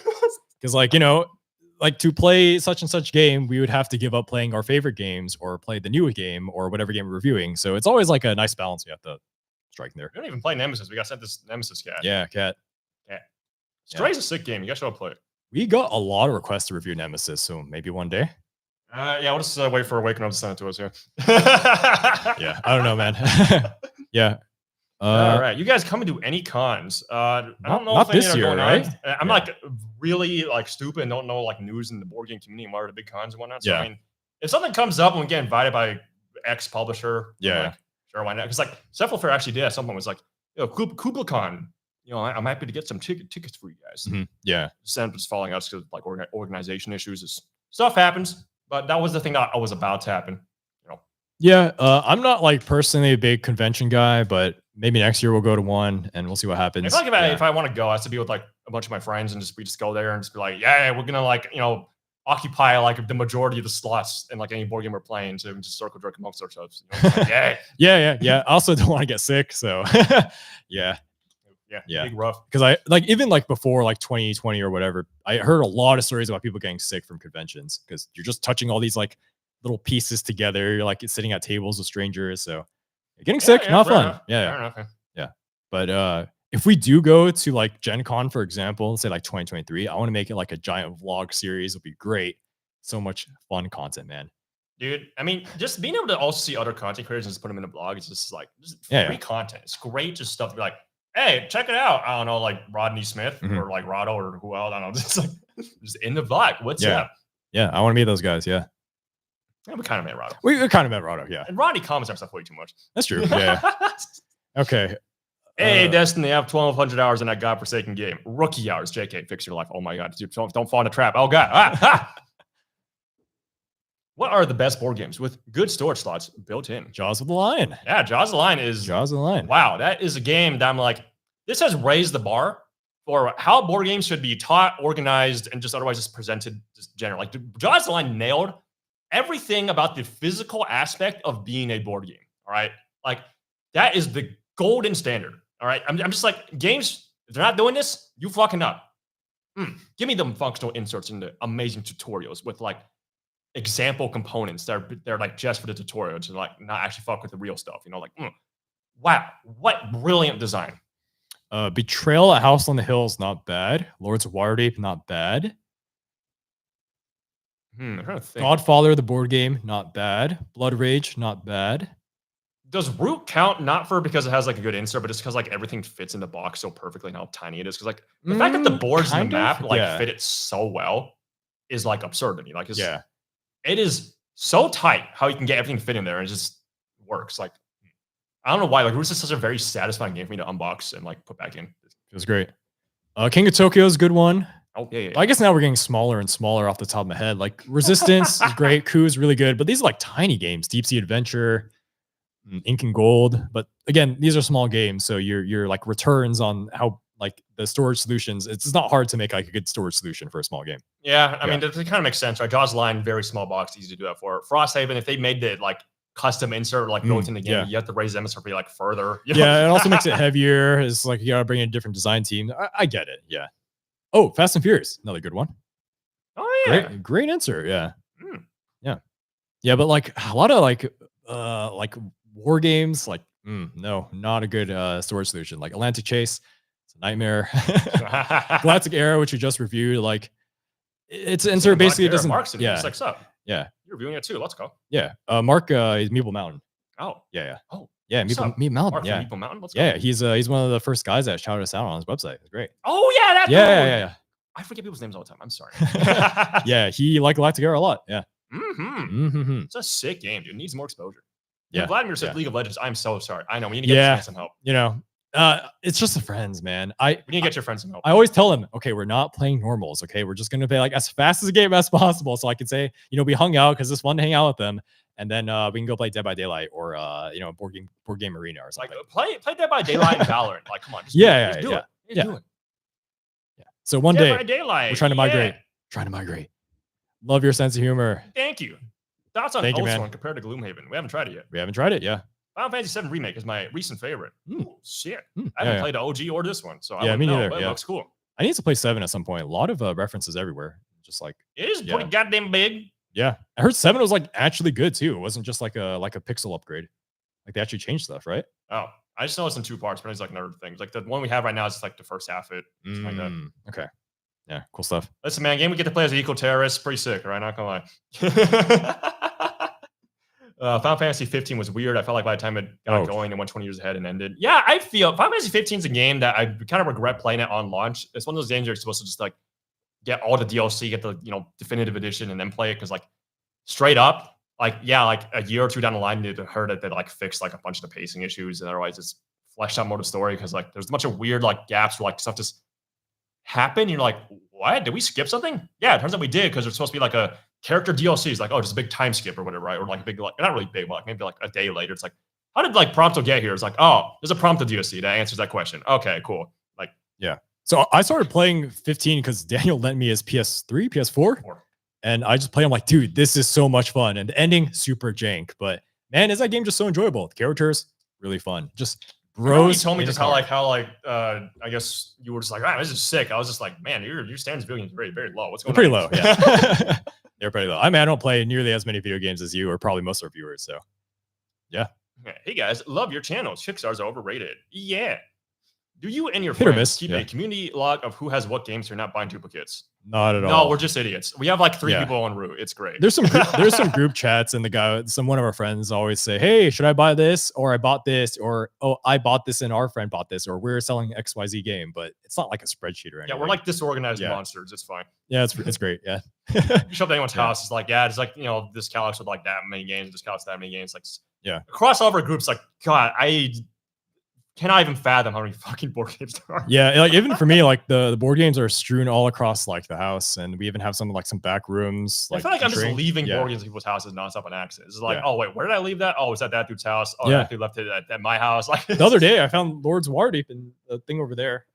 because like like to play such and such game, we would have to give up playing our favorite games or play the new game or whatever game we're reviewing. So it's always like a nice balance you have to strike in there. We don't even play Nemesis. We got sent this Nemesis cat. Yeah, cat. Stray's a sick game. You guys should play it. We got a lot of requests to review Nemesis, so maybe one day. We'll just wait for Awaken Up to send it to us here. Yeah, I don't know, man. Yeah. All right, you guys coming to any cons? I don't know not if any this are year, going right? on. I'm like really like stupid and don't know like news in the board game community and what are the big cons and whatnot. So I mean, if something comes up and we get invited by X publisher, like, sure, why not? Because like Cephal Fair actually did at some point was like, KublaCon, I'm happy to get some tickets for you guys. Yeah, Send was falling out because like organization issues. Stuff happens. But that was the thing that was about to happen. You know, Yeah, I'm not like personally a big convention guy, but maybe next year we'll go to one and we'll see what happens. if like Yeah. if I want to go, I have to be with like a bunch of my friends and we just go there and just be like, yeah, we're gonna like occupy like the majority of the slots in like any board game we're playing to just circle jerk amongst ourselves. You know, like, Yeah. I also don't want to get sick, so yeah. yeah, big rough. Because I like even like before like 2020 or whatever, I heard a lot of stories about people getting sick from conventions because you're just touching all these like little pieces together. You're like sitting at tables with strangers, so getting sick, not fun. Enough. Yeah, Fair enough. but if we do go to like Gen Con, for example, say like 2023, I want to make it like a giant vlog series. It'll be great. So much fun content, man. Dude, I mean, just being able to also see other content creators and just put them in a blog is just like free content. It's great, just stuff to be like, hey, check it out. I don't know, like Rodney Smith or like Rado or who else. I don't know, just like just in the vlog. What's up? Yeah, I want to meet those guys. Yeah, we kind of met Rado. We kind of met Rado. Yeah, and Rodney comments our stuff way too much. That's true. Yeah. Okay. Hey, Destiny, I have 1,200 hours in that godforsaken game. Rookie hours, JK, fix your life. Oh my God, dude, don't fall in the trap. Oh God. What are the best board games with good storage slots built in? Jaws of the Lion. Yeah, Jaws of the Lion is... Jaws of the Lion. Wow, that is a game that I'm like, this has raised the bar for how board games should be taught, organized, and just otherwise just presented just general. Like, Jaws of the Lion nailed everything about the physical aspect of being a board game, all right? Like, that is the golden standard, all right? I'm just like, games, if they're not doing this, you fucking up. Give me them functional inserts into amazing tutorials with, like, example components they're like just for the tutorial to like not actually fuck with the real stuff, you know, like wow, what brilliant design. Betrayal at House on the Hill is not bad. Lords of Waterdeep, not bad. I'm trying to think. Godfather, the board game, not bad. Blood Rage, not bad. Does Root count not for because it has like a good insert, but just because like everything fits in the box so perfectly and how tiny it is? Because like the fact that the boards in the map like fit it so well is like absurd to me. Like it is so tight how you can get everything fit in there and it just works. Like, I don't know why. Like, Roots is such a very satisfying game for me to unbox and like put back in. It was great. King of Tokyo is a good one. Oh, yeah. I guess now we're getting smaller and smaller off the top of my head. Like, Resistance is great. Coup is really good. But these are like tiny games. Deep Sea Adventure, Ink and Gold. But again, these are small games. So your like returns on how like the storage solutions, it's not hard to make like a good storage solution for a small game. Yeah, I mean, that kind of makes sense, right? Jaws Line, very small box, easy to do that for. Frosthaven, if they made the like custom insert like built in the game, you have to raise the MSRP like further. You know? Yeah, it also makes it heavier. It's like you gotta bring in a different design team. I get it. Yeah. Oh, Fast and Furious, another good one. Oh yeah, great insert. Yeah, yeah. But like a lot of like war games, like no, not a good storage solution. Like Atlantic Chase, it's a nightmare. Galactic Era, which we just reviewed, like it's insert basically it doesn't. Mark's in here. It's like sup. Yeah, you're reviewing it too. Let's go. Yeah, Mark is Meeple Mountain. Oh yeah. Oh yeah, Meeple Mountain. Mark Yeah, Meeple Mountain. Let's go. Yeah, he's one of the first guys that shouted us out on his website. It's great. Oh yeah, that. Yeah. I forget people's names all the time. I'm sorry. Yeah, he liked Galactic Era a lot. Yeah. It's a sick game, dude. It needs more exposure. Yeah. When Vladimir said League of Legends, I'm so sorry. I know we need to get some help. You know, it's just the friends, man. We need to get your friends some help. I always tell them, okay, we're not playing normals. Okay, we're just gonna play like as fast as a game as possible, so I can say, you know, we hung out because it's fun to hang out with them, and then we can go play Dead by Daylight or you know, board game arena or something. Like play Dead by Daylight and Valorant. Like, come on, just do it. Yeah. So one day we're trying to migrate. Love your sense of humor. Thank you. Thoughts on Oathsworn compared to Gloomhaven? We haven't tried it yet. We haven't tried it. Yeah. Final Fantasy VII Remake is my recent favorite. Shit. I haven't played the OG or this one, so I me neither. It looks cool. I need to play 7 at some point. A lot of references everywhere. Just like it is pretty goddamn big. Yeah. I heard 7 was like actually good too. It wasn't just like a pixel upgrade. Like they actually changed stuff, right? Oh, I just know it's in 2 parts, but it's like another thing. Like the one we have right now is like the first half of it. Like that. Okay. Yeah, cool stuff. Listen, man, game we get to play as eco terrorists, pretty sick, right? Not gonna lie. Final Fantasy 15 was weird. I felt like by the time it got going, it went 20 years ahead and ended. Yeah, I feel Final Fantasy 15 is a game that I kind of regret playing it on launch. It's one of those games you're supposed to just like get all the DLC, get the definitive edition, and then play it because like straight up, like a year or two down the line, you heard that they like fixed like a bunch of the pacing issues, and otherwise it's fleshed out more of the story because like there's a bunch of weird like gaps where like stuff just happened. You're like, what? Did we skip something? Yeah, it turns out we did because there's supposed to be like a character DLCs, like, oh, just a big time skip or whatever, right? Or like a big, like, not really big, but like maybe like a day later. It's like, how did like Prompto get here? It's like, oh, there's a Prompto DLC that answers that question. Okay, cool. Like, yeah. So I started playing 15 because Daniel lent me his PS3, PS4. And I just play. I'm like, dude, this is so much fun. And the ending, super jank. But man, is that game just so enjoyable? The characters, really fun. Just bros. You told me just how I guess you were just like, ah, this is sick. I was just like, man, your standards of video games very, very low. What's going They're on? pretty low, yeah. They're pretty low. I mean, I don't play nearly as many video games as you, or probably most of our viewers. So, yeah. Hey guys, love your channel. Kickstarters are overrated. Yeah. Do you and your Hit or friends miss, keep yeah. a community log of who has what games so you're not buying duplicates? Not at all. No, we're just idiots. We have like 3 Yeah. people en route. It's great. There's some group chats, and one of our friends always say, "Hey, should I buy this?" Or "I bought this," or "Oh, I bought this and our friend bought this," or "We're selling XYZ game." But it's not like a spreadsheet or anything. Yeah, we're like disorganized Yeah. monsters. It's fine. Yeah, it's great. Yeah. You show up at anyone's Yeah. house, it's like, yeah, it's like, this couch with like that many games, this couch with that many games. Like, Yeah. across all of our groups, like, God, I cannot even fathom how many fucking board games there are. Yeah, like even for me, like the board games are strewn all across like the house, and we even have some back rooms. I feel like I'm just featuring- leaving yeah. board games at people's houses nonstop on accident. It's like, Yeah. oh wait, where did I leave that? Oh, it's at that dude's house. Oh, Yeah. I actually left it at my house. Like The other day, I found Lord's Waterdeep and the thing over there,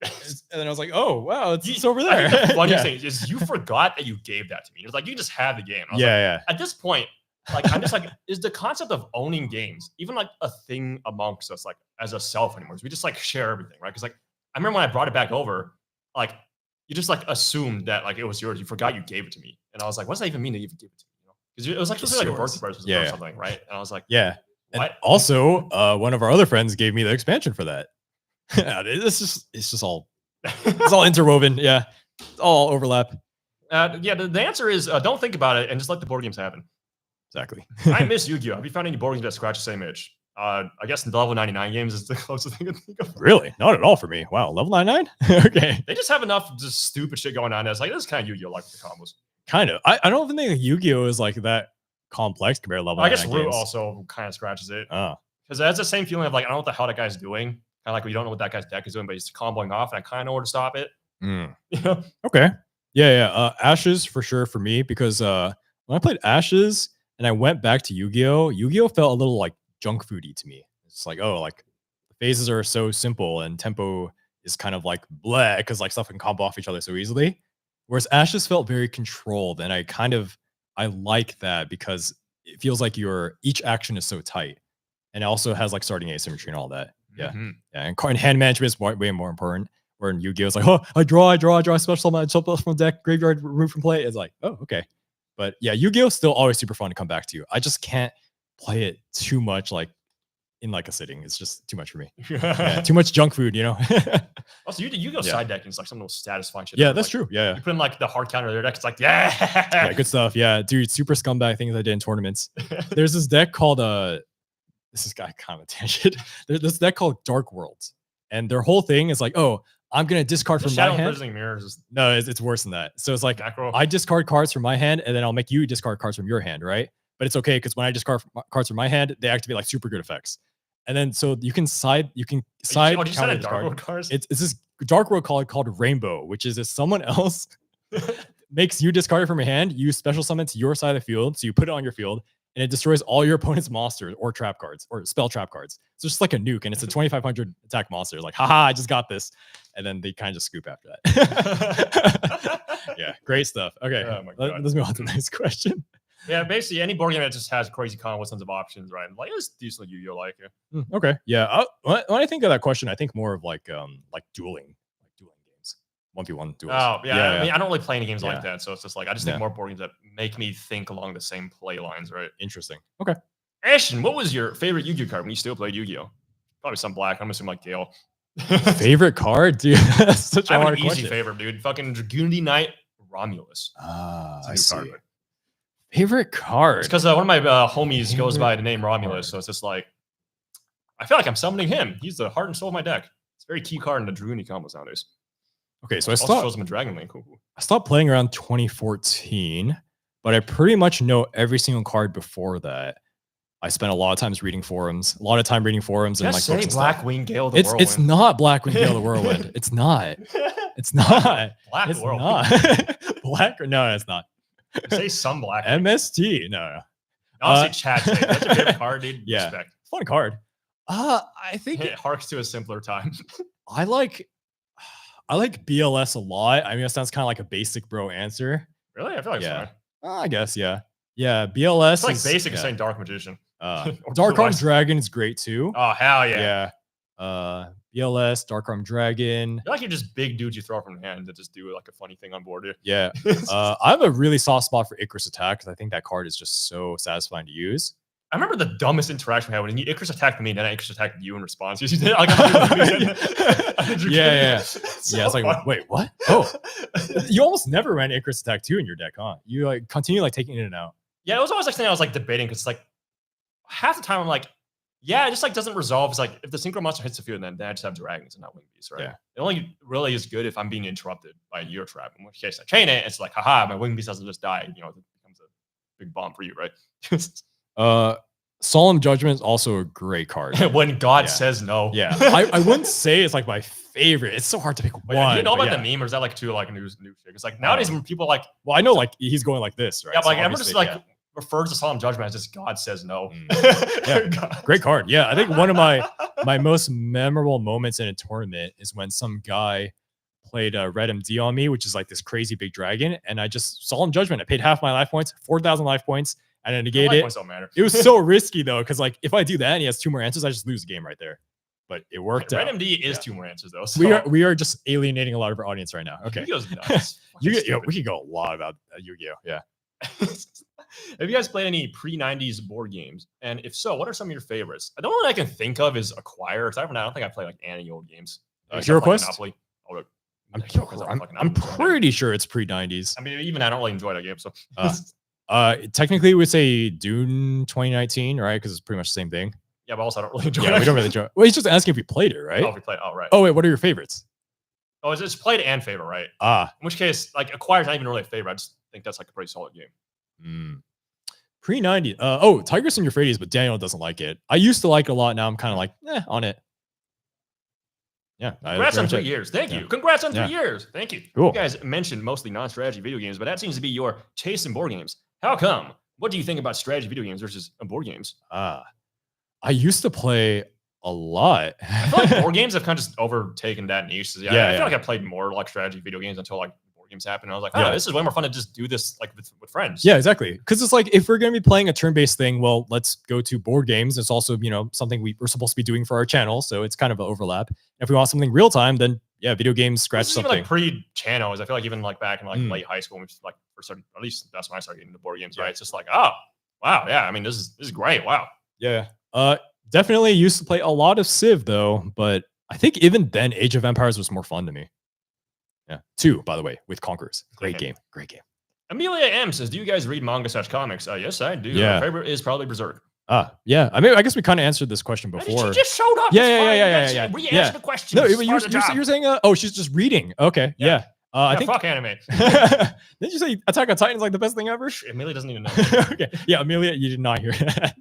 and then I was like, "Oh wow, it's over there." I think the funniest Yeah. thing is you forgot that you gave that to me. It's like you just had the game. I was Yeah, like, at this point, like I'm just like, is the concept of owning games even like a thing amongst us, like as a self anymore? We just like share everything, right? Because like I remember when I brought it back over, like you just like assumed that like it was yours. You forgot you gave it to me, and I was like, what does that even mean that you even gave it to me? Because it was like It's like a yours. birthday present Yeah, or yeah. something, right? And I was like, yeah. And what? also, one of our other friends gave me the expansion for that. it's just all it's all interwoven. Yeah, it's all overlap. Yeah, the answer is don't think about it and just let the board games happen. Exactly. I miss Yu-Gi-Oh! Have you found any board games that scratch the same itch? I guess the level 99 games is the closest thing I can think of. Really? Not at all for me. Wow, level 99? Okay. They just have enough just stupid shit going on. That's like, this is kind of Yu-Gi-Oh! Like with the combos. Kind of. I don't even think Yu-Gi-Oh! Is like that complex compared to level I guess 99 Root games. also kind of scratches it. Oh. Because it has the same feeling of like, I don't know what the hell that guy's doing. Kind of like we don't know what that guy's deck is doing, but he's comboing off, and I kind of know where to stop it. Mm. You know? Okay. Yeah. Ashes for sure for me, because when I played Ashes and I went back to Yu-Gi-Oh! Yu-Gi-Oh! Felt a little like junk foody to me. It's like, oh, like the phases are so simple and tempo is kind of like bleh, because like stuff can combo off each other so easily. Whereas Ashes felt very controlled, and I like that because it feels like each action is so tight, and it also has like starting asymmetry and all that. Yeah. Mhm. Yeah, and hand management is way more important. Where in Yu-Gi-Oh! It's like, oh, I draw, special summon, jump from deck, graveyard, remove from play. It's like, oh, okay. But yeah, Yu-Gi-Oh! Is still always super fun to come back to. I just can't play it too much, like in like a sitting. It's just too much for me. Yeah, too much junk food, you know? Also, Yu-Gi-Oh! Yeah. Side decking is like some of the most satisfying shit. Yeah, ever. that's Like, true. Yeah. You put in like the hard counter of their deck, it's like, yeah. Yeah, good stuff. Yeah, dude, super scumbag things I did in tournaments. There's this deck called this is kind of a tangent. There's this deck called Dark Worlds, and their whole thing is like, oh, I'm gonna discard from my Shadow hand. Imprisoning Mirrors is No, it's worse than that. So it's like macro. I discard cards from my hand, and then I'll make you discard cards from your hand, right? But it's okay because when I discard cards from my hand, they activate like super good effects. And then so you can side Oh, did you counter said a Dark discard. World cards? It's this Dark World called Rainbow, which is if someone else makes you discard it from your hand, you special summon to your side of the field, so you put it on your field, and it destroys all your opponent's monsters or trap cards or spell trap cards. So it's just like a nuke, and it's a 2,500 attack monster. Like, haha, I just got this, and then they kind of just scoop after that. Yeah, great stuff. Okay, Oh my God. let's move on to the next question. Yeah, basically any board game that just has crazy combos, tons of options, right? Like it's decently Yu-Gi-Oh! Like. Okay, yeah. When I think of that question, I think more of like dueling games, 1v1 duels. Oh yeah, I mean I don't really play any games Yeah. like that, so it's just like I just think Yeah. more board games that make me think along the same play lines, right? Interesting. Okay. Ashton, what was your favorite Yu-Gi-Oh card when you still played Yu-Gi-Oh? Probably some black. I'm assuming like Gale. Favorite card, dude. That's such I a have hard an easy question. favorite, dude. Fucking Dragoonity Knight Romulus. It's a I new see. card. Favorite card. It's because one of my homies goes Favorite by the name Romulus, card. so it's just like I feel like I'm summoning him. He's the heart and soul of my deck. It's a very key card in the Dragoonity combos nowadays. Okay, so I Also stopped. shows him a Dragon Link. Ooh. I stopped playing around 2014, but I pretty much know every single card before that. I spent a lot of times reading forums, and like Just books say and stuff. Blackwing Gale the It's Whirlwind. not Blackwing Gale the Whirlwind. It's not. It's not. Black It's Whirlwind. not. Black or no, it's not. Say some black. MST. No. Honestly, chat. That's a good card, dude. Yeah. Respect. Fun card. I think It harks to a simpler time. I like BLS a lot. I mean, that sounds kind of like a basic bro answer. Really? I feel like Yeah. it's I guess, yeah. Yeah, BLS It's like is basic yeah. as saying Dark Magician. Or Dark Arm Blue Eyes. Dragon is great too. Oh, hell yeah. BLS, Dark Arm Dragon. You're like you're just big dudes you throw from the hand that just do like a funny thing on board. Yeah. I have a really soft spot for Icarus Attack because I think that card is just so satisfying to use. I remember the dumbest interaction we had when you Icarus attacked me, and then I Icarus attacked you in response. You did, Yeah. So Yeah, it's like, fun. wait, what? Oh, you almost never ran Icarus Attack 2 in your deck, huh? You like continue like taking it in and out. Yeah, it was always like something I was like debating because like half the time I'm like, yeah, it just like doesn't resolve. It's like if the synchro monster hits the field, then I just have dragons and not wing beasts, right? Yeah. It only really is good if I'm being interrupted by a Euro trap. In which case I chain it, it's like, haha, my wing beast doesn't just die. You know, it becomes a big bomb for you, right? Solemn Judgment is also a great card. When God says no. Yeah. I wouldn't say it's like my favorite. It's so hard to pick Wait, one. do you know but about yeah. the meme, or is that like too like new shit? It's like nowadays when people like Well, I know like he's going like this, right? yeah, but So like everyone just obviously, like refers to Solemn Judgment as just God says no. Yeah. God. Great card. Yeah, I think one of my most memorable moments in a tournament is when some guy played Red MD on me, which is like this crazy big dragon, and I just Solemn Judgment. I paid half my life points, 4,000 life points, and I negated Life it. points don't matter. It was so risky though, because like if I do that and he has 2 more answers, I just lose the game right there. But it worked out. Red MD is Yeah. 2 more answers though. So. We are just alienating a lot of our audience right now. Okay, Yugioh's nuts. we could go a lot about Yu-Gi-Oh. Yeah. Have you guys played any pre-90s board games? And if so, what are some of your favorites? The one I can think of is Acquire. Because I don't think I played like any old games. Hero Quest? Monopoly. Oh, look. I'm Hero Quest, I don't fucking know. I'm pretty sure it's pre-90s. I mean, even I don't really enjoy that game. So Technically, we would say Dune 2019, right? Because it's pretty much the same thing. yeah, but also I don't really enjoy. Yeah, we don't really enjoy. Well, he's just asking if we played it, right? Oh, if we played. Oh, right. Oh, wait, what are your favorites? Oh, it's played and favorite, right? Ah, In which case, like Acquire's not even really a favorite. I just think that's like a pretty solid game. Pre-90. Tigris and Euphrates, but Daniel doesn't like it. I used to like it a lot. Now I'm kind of like, on it. Yeah. Congrats on 3 years. Thank Yeah. you. Congrats on 3 Yeah. years. Thank you. Cool. You guys mentioned mostly non-strategy video games, but that seems to be your taste in board games. How come? What do you think about strategy video games versus board games? I used to play a lot. I feel like board games have kind of just overtaken that niche. So, I Yeah. feel like I played more like strategy video games until like board games happened. I was like, Yeah. this is way more fun to just do this like with friends. Yeah, exactly. Because it's like if we're going to be playing a turn-based thing, well, let's go to board games. It's also something we're supposed to be doing for our channel, so it's kind of an overlap. If we want something real time, then yeah, video games scratch This is even something. like pre-channels. I feel like even like back in like Mm. late high school, which is like for certain, at least that's when I started getting into board games. Yeah. Right? It's just like, oh wow, yeah. I mean, this is great. Wow. Yeah. Definitely used to play a lot of Civ though, but I think even then Age of Empires was more fun to me. Yeah. 2, by the way, with Conquerors. Great Okay. game. Great game. Amelia M says, "Do you guys read manga/comics?" Yes, I do. Yeah. My favorite is probably Berserk. Yeah. I mean, I guess we kind of answered this question She before. just showed up. Yeah, It's yeah, fine. yeah, That's yeah, it. yeah. We answered the question. No, It's you're part of the job. saying, she's just reading. Okay. Yeah. Yeah. I Yeah, think. fuck anime. Didn't you say Attack on Titan is like the best thing ever? Amelia doesn't even know. Okay. Yeah, Amelia, you did not hear that.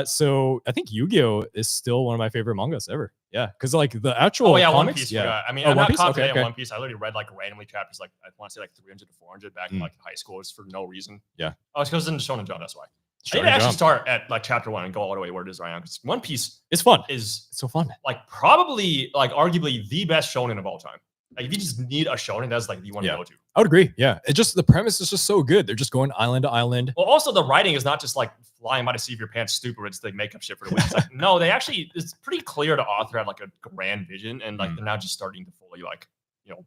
So I think Yu-Gi-Oh is still one of my favorite mangas ever. Yeah, because like the actual Oh yeah, One comics, Piece. yeah. Yeah. I mean, Oh, I'm One not Piece? confident Okay, in okay. One Piece. I literally read like randomly chapters like I want to say like 300 to 400 back in like high school. It's for no reason. Yeah. Oh, it's because it's in Shonen Jump. That's why. I Shonen need to actually Jump. start at like chapter 1 and go all the way where it is right now. Because One Piece It's fun. is It's so fun. like probably like arguably the best shonen of all time. Like if you just need a shonen, that's like the one Yeah. to go to. I would agree. Yeah, it just the premise is just so good. They're just going island to island. Well, also the writing is not just like flying by the seat of your pants stupid. It's the makeup shit for the week. It's like no, they actually it's pretty clear the author had like a grand vision and like they're now just starting to fully like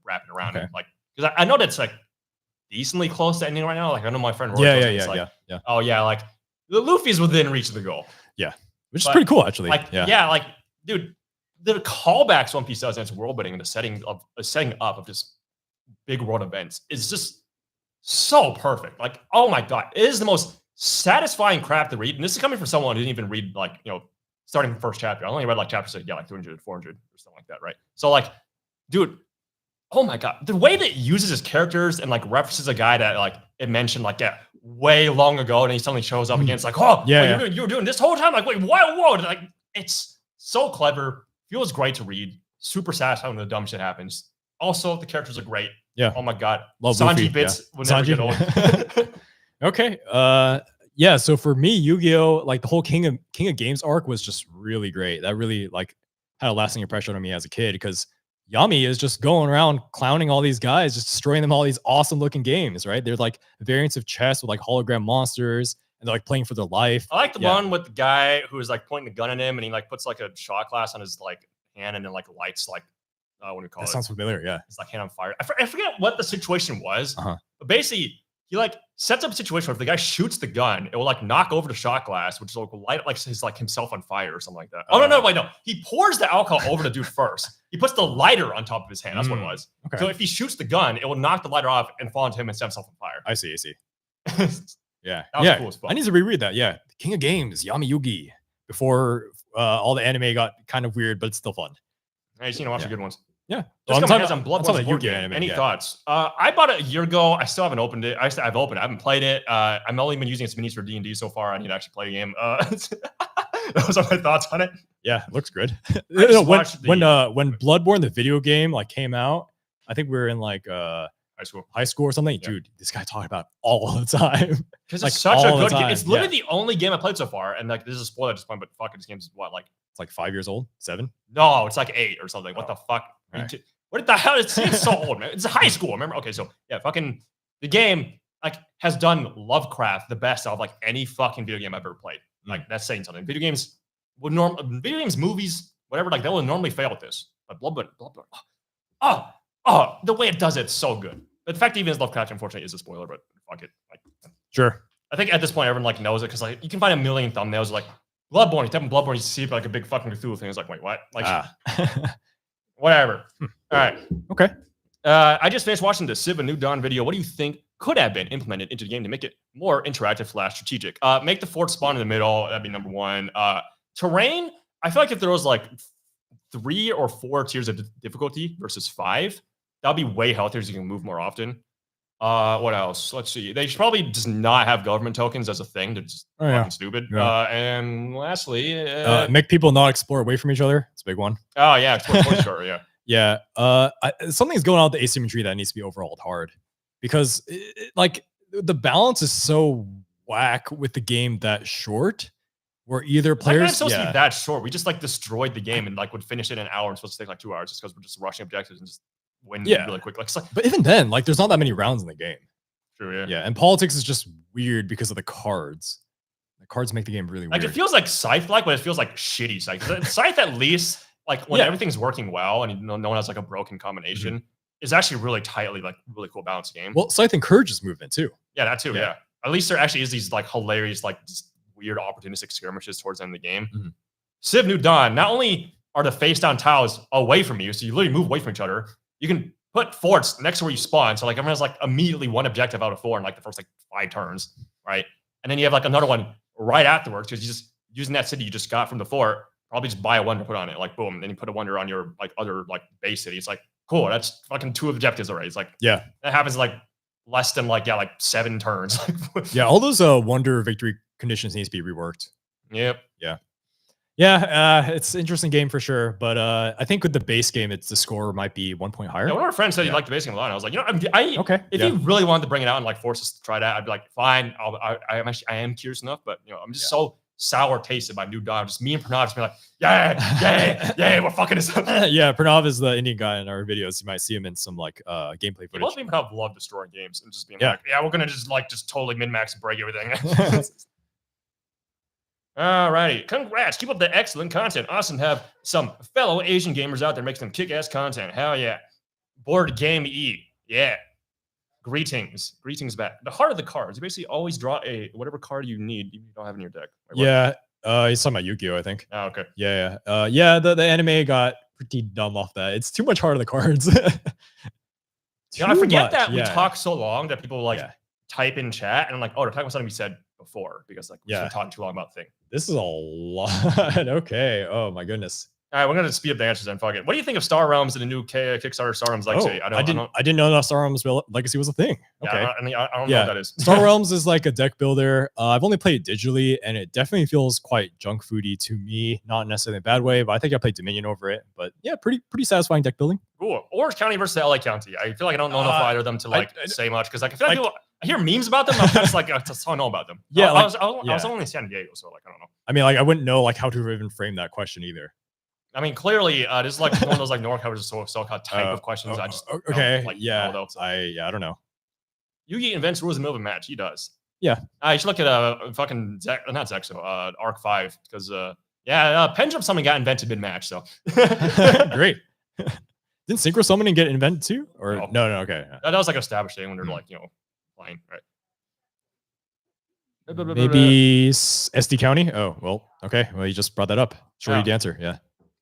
wrap it around Okay. it. Like because I know that's like decently close to ending right now. Like I know my friend Roy Yeah, told yeah, me, it's yeah, like, yeah. oh yeah, like the Luffy's within reach of the goal. Which is But, pretty cool, actually. Like yeah, like dude, the callbacks One Piece does and its world building and the setting up of just big world events is just so perfect. Like, oh my god, it is the most satisfying crap to read. And this is coming from someone who didn't even read like starting from the first chapter. I only read like chapters like 300 400 or something like that, right? So like, dude, oh my god, the way that it uses his characters and like references a guy that like it mentioned like way long ago, and he suddenly shows up again. It's like, oh Yeah, you were doing this whole time. Like, wait, whoa. Like, it's so clever. Feels great to read. Super satisfying when the dumb shit happens. Also, the characters are great. Yeah. Oh my god. Love Sanji Luffy, bits yeah. will never get Sanji. old. Okay. Yeah. So for me, Yu-Gi-Oh, like the whole King of Games arc was just really great. That really like had a lasting impression on me as a kid because Yami is just going around clowning all these guys, just destroying them all these awesome looking games, right? They're like variants of chess with like hologram monsters and they're like playing for their life. I like the Yeah. one with the guy who is like pointing the gun at him and he like puts like a shot glass on his like hand and then like lights like what do you call That it? sounds familiar. Yeah. It's like hand on fire. I forget what the situation was, Uh-huh. but basically he like sets up a situation where if the guy shoots the gun, it will like knock over the shot glass, which will light like his like himself on fire or something like that. Oh no, wait, no. He pours the alcohol over the dude first. He puts the lighter on top of his hand. That's what it was. Okay. So if he shoots the gun, it will knock the lighter off and fall into him and set himself on fire. I see. Yeah. That was Yeah. cool as fuck. I need to reread that. Yeah. King of Games, Yami Yugi. Before all the anime got kind of weird, but it's still fun. I just need to watch Yeah. the good ones. Yeah. Just I'm talking talking on I'm Bloodborne's talking about board Yu-Gi-Oh game. anime. Any Yeah. thoughts? I bought it a year ago. I still haven't opened it. I've opened it. I haven't played it. I'm only been using its minis for D&D so far. I need to actually play a game. Those are my thoughts on it. Yeah, it looks good. just when watched when Bloodborne the video game like came out, I think we were in like High school. or something. Yeah. Dude, this guy talked about it all the time. Because Like, it's such a all the good game. time, It's literally the only game I played so far. And like this is a spoiler at this point, but fuck it, this game's what, like It's like 5 years old, 7. no, it's like 8 or something. What the fuck? Right. What the hell? It's so old, man. It's high school, remember? Okay, so yeah, fucking the game like has done Lovecraft the best out of like any fucking video game I've ever played. Like that's saying something. Video games, movies, whatever, like they will normally fail at this. But Bloodborne, the way it does it's so good. The fact even is Lovecraft, unfortunately, is a spoiler, but fuck it. Like, Sure. I think at this point everyone like knows it because like you can find a million thumbnails like Bloodborne. You type in Bloodborne, you see like a big fucking Cthulhu thing. It's like, wait, what? Like, whatever. All right. Okay. I just finished watching the Civ: A New Dawn video. What do you think could have been implemented into the game to make it more interactive / strategic? Make the fort spawn in the middle. That'd be number one. Terrain. I feel like if there was like 3 or 4 tiers of difficulty versus 5, that'd be way healthier so you can move more often. What else? Let's see. They should probably just not have government tokens as a thing. They're just fucking stupid. Yeah. And lastly, make people not explore away from each other. It's a big one. oh yeah, it's sure, yeah. Yeah. Something's going on with the asymmetry that needs to be overhauled hard because like the balance is so whack with the game that short where either Players players not supposed to be that short. We just like destroyed the game and like would finish it in an hour and supposed to take like 2 hours just because we're just rushing objectives and just win really quick. Like, but even then, like there's not that many rounds in the game. True, yeah. Yeah, and politics is just weird because of the cards. The cards make the game really Like weird. it feels like Scythe-like, but it feels like shitty Scythe. Scythe at least, like when everything's working well and no one has like a broken combination, is actually really tightly, like really cool balanced game. Well, Scythe encourages movement too. Yeah, that too. Yeah. At least there actually is these like hilarious, like just weird opportunistic skirmishes towards the end of the game. Civ New Dawn, not only are the face down tiles away from you, so you literally move away from each other, you can put forts next to where you spawn. So like everyone has like immediately one objective out of 4 in like the first like 5 turns, right? And then you have like another one right afterwards because you just using that city you just got from the fort, probably just buy a wonder, put on it, like boom, then you put a wonder on your like other like base city. It's like cool, that's fucking 2 objectives already. It's like that happens like less than like 7 turns. Yeah, all those wonder victory conditions needs to be reworked. Yep. Yeah, it's an interesting game for sure, but I think with the base game, it's the score might be 1 point higher. Yeah, one of our friends said he liked the base game a lot. And I was like, you know, if he really wanted to bring it out and like force us to try that, I'd be like, fine. I am curious enough, but you know, I'm just so sour tasted by New Dawn. Just me and Pranav just be like, yeah, we're fucking this up. Yeah, Pranav is the Indian guy in our videos. You might see him in some like gameplay footage. Most people love destroying games and just being like, we're gonna just totally min-max and break everything. Alrighty, congrats! Keep up the excellent content. Awesome to have some fellow Asian gamers out there making some kick-ass content. Hell yeah! Board Game E, yeah. Greetings back. The heart of the cards. You basically always draw whatever card you need. You don't have in your deck. Wait, he's talking about Yugioh, I think. Oh, okay. Yeah. The anime got pretty dumb off that. It's too much heart of the cards. I forget that we talk so long that people like type in chat and I'm like, oh, they're talking about something we said before because like we've been talking too long about the thing. This is a lot. Okay. Oh my goodness. All right, we're gonna speed up the answers then. Fuck it. What do you think of Star Realms and the new Kickstarter Star Realms Legacy? I didn't know that Star Realms Legacy was a thing. Okay. Yeah, I don't know what that is. Star Realms is like a deck builder. I've only played it digitally, and it definitely feels quite junk foody to me. Not necessarily in a bad way, but I think I played Dominion over it. But yeah, pretty satisfying deck building. Cool. Orange County versus LA County. I feel like I don't know enough either of them to like say much because like I feel like I hear memes about them. I'm just like I just don't know about them. Yeah, I was only in San Diego, so like I don't know. I mean, like I wouldn't know like how to even frame that question either. I mean, clearly, this is like one of those like NorCal versus SoCal type of questions. I just okay, like, yeah, I don't know. Yugi invents rules in the middle of a match. He does. Yeah, I should look at fucking not Zexo, Arc 5 because Pendulum Summon got invented mid match. So great. Didn't Synchro Summoning get invented too? Or no, okay. That was like established thing when they're like playing right. Maybe SD County. Oh well, okay. Well, you just brought that up. Shorty answer. Yeah.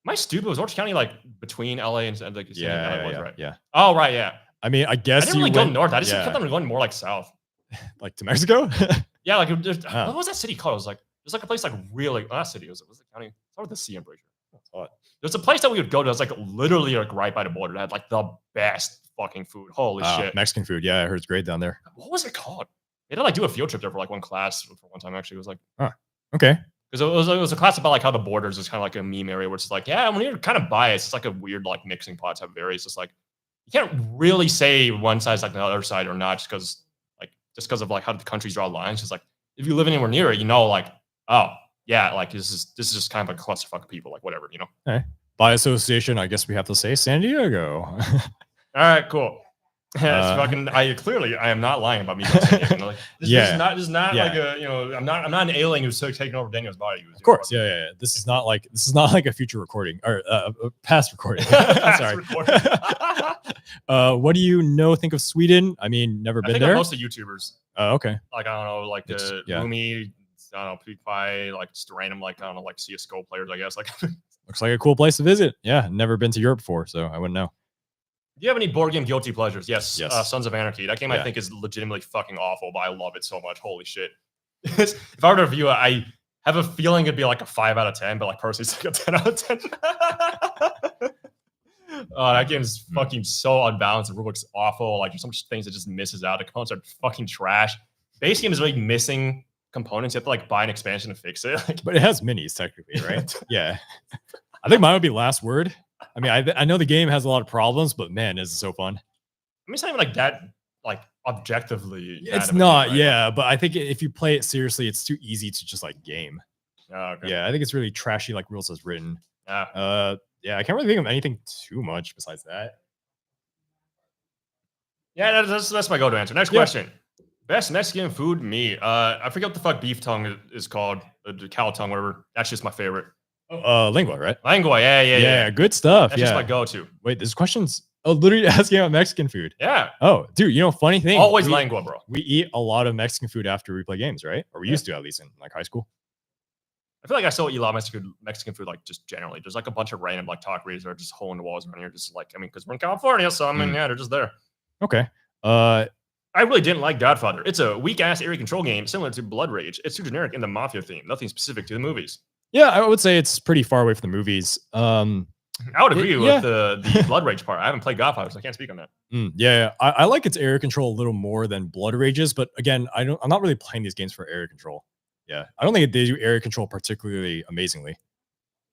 My stupid was Orange County like between LA and like right? Yeah. Oh right, yeah. I mean, I guess I didn't really go north. I just kept on going more like south. Like to Mexico. Yeah, like what was that city called? It was like there's like a place like really not city. It was the county. It's with the sea. I'm pretty sure. There's a place that we would go to that's like literally like right by the border. That had like the best fucking food. Holy shit. Mexican food. Yeah, I heard it's great down there. What was it called? We had to like do a field trip there for like one class for one time. Actually, it was like okay. Because it was a class about like how the borders is kind of like a meme area where it's like, yeah, when you're kind of biased, it's like a weird like mixing pot type of area. It's just like you can't really say one side's like the other side or not just because of like how the countries draw lines. Just like if you live anywhere near it, you know, like, oh yeah, like this is just kind of a clusterfuck of people, like whatever, you know. Okay. By association, I guess we have to say San Diego. All right, cool. I am not lying about me. Like, this is not like a I'm not an alien who's taking over Daniel's body. Of course, yeah. This is not like a future recording or a past recording. Sorry. What do you think of Sweden? I mean, never been there. Most of YouTubers. Oh, okay. Like I don't know, like Lumi, I don't know, PewDiePie, like just random, like I don't know, like CS:GO players. I guess like looks like a cool place to visit. Yeah, never been to Europe before, so I wouldn't know. Do you have any board game guilty pleasures? Yes. Sons of Anarchy. That game I think is legitimately fucking awful, but I love it so much. Holy shit. If I were to review it, I have a feeling it'd be like a 5 out of 10, but like personally it's like a 10 out of 10. That game is fucking so unbalanced. The rule book's awful. Like there's some things that just misses out. The components are fucking trash. Base game is really missing components. You have to like buy an expansion to fix it. But it has minis technically, right? Yeah. I think mine would be Last Word. I mean, I know the game has a lot of problems, but man, is it so fun. I mean, it's not even like that, like objectively. It's not, game, right? Yeah. But I think if you play it seriously, it's too easy to just like game. Oh, okay. Yeah, I think it's really trashy, like rules as written. Yeah. Yeah, I can't really think of anything too much besides that. Yeah, that's my go-to answer. Next question. Best Mexican food, me. I forget what the fuck beef tongue is called. The cow tongue, whatever. That's just my favorite. Lingua, right? Lingua, yeah. Good stuff. That's just my go-to. Wait, this question's literally asking about Mexican food. Yeah. Oh, dude, funny thing. Always lingua, bro. We eat a lot of Mexican food after we play games, right? Or we used to, at least in like high school. I feel like I still eat a lot of Mexican food, like just generally. There's like a bunch of random like taqueries that are just hole in the walls around here, just like because we're in California, so I mean, they're just there. Okay. I really didn't like Godfather. It's a weak-ass area control game similar to Blood Rage. It's too generic in the mafia theme. Nothing specific to the movies. Yeah, I would say it's pretty far away from the movies. I would agree with the Blood Rage part. I haven't played Godfather, so I can't speak on that. Yeah. I like its area control a little more than Blood Rage's, but again, I'm not really playing these games for area control. Yeah, I don't think they do area control particularly amazingly.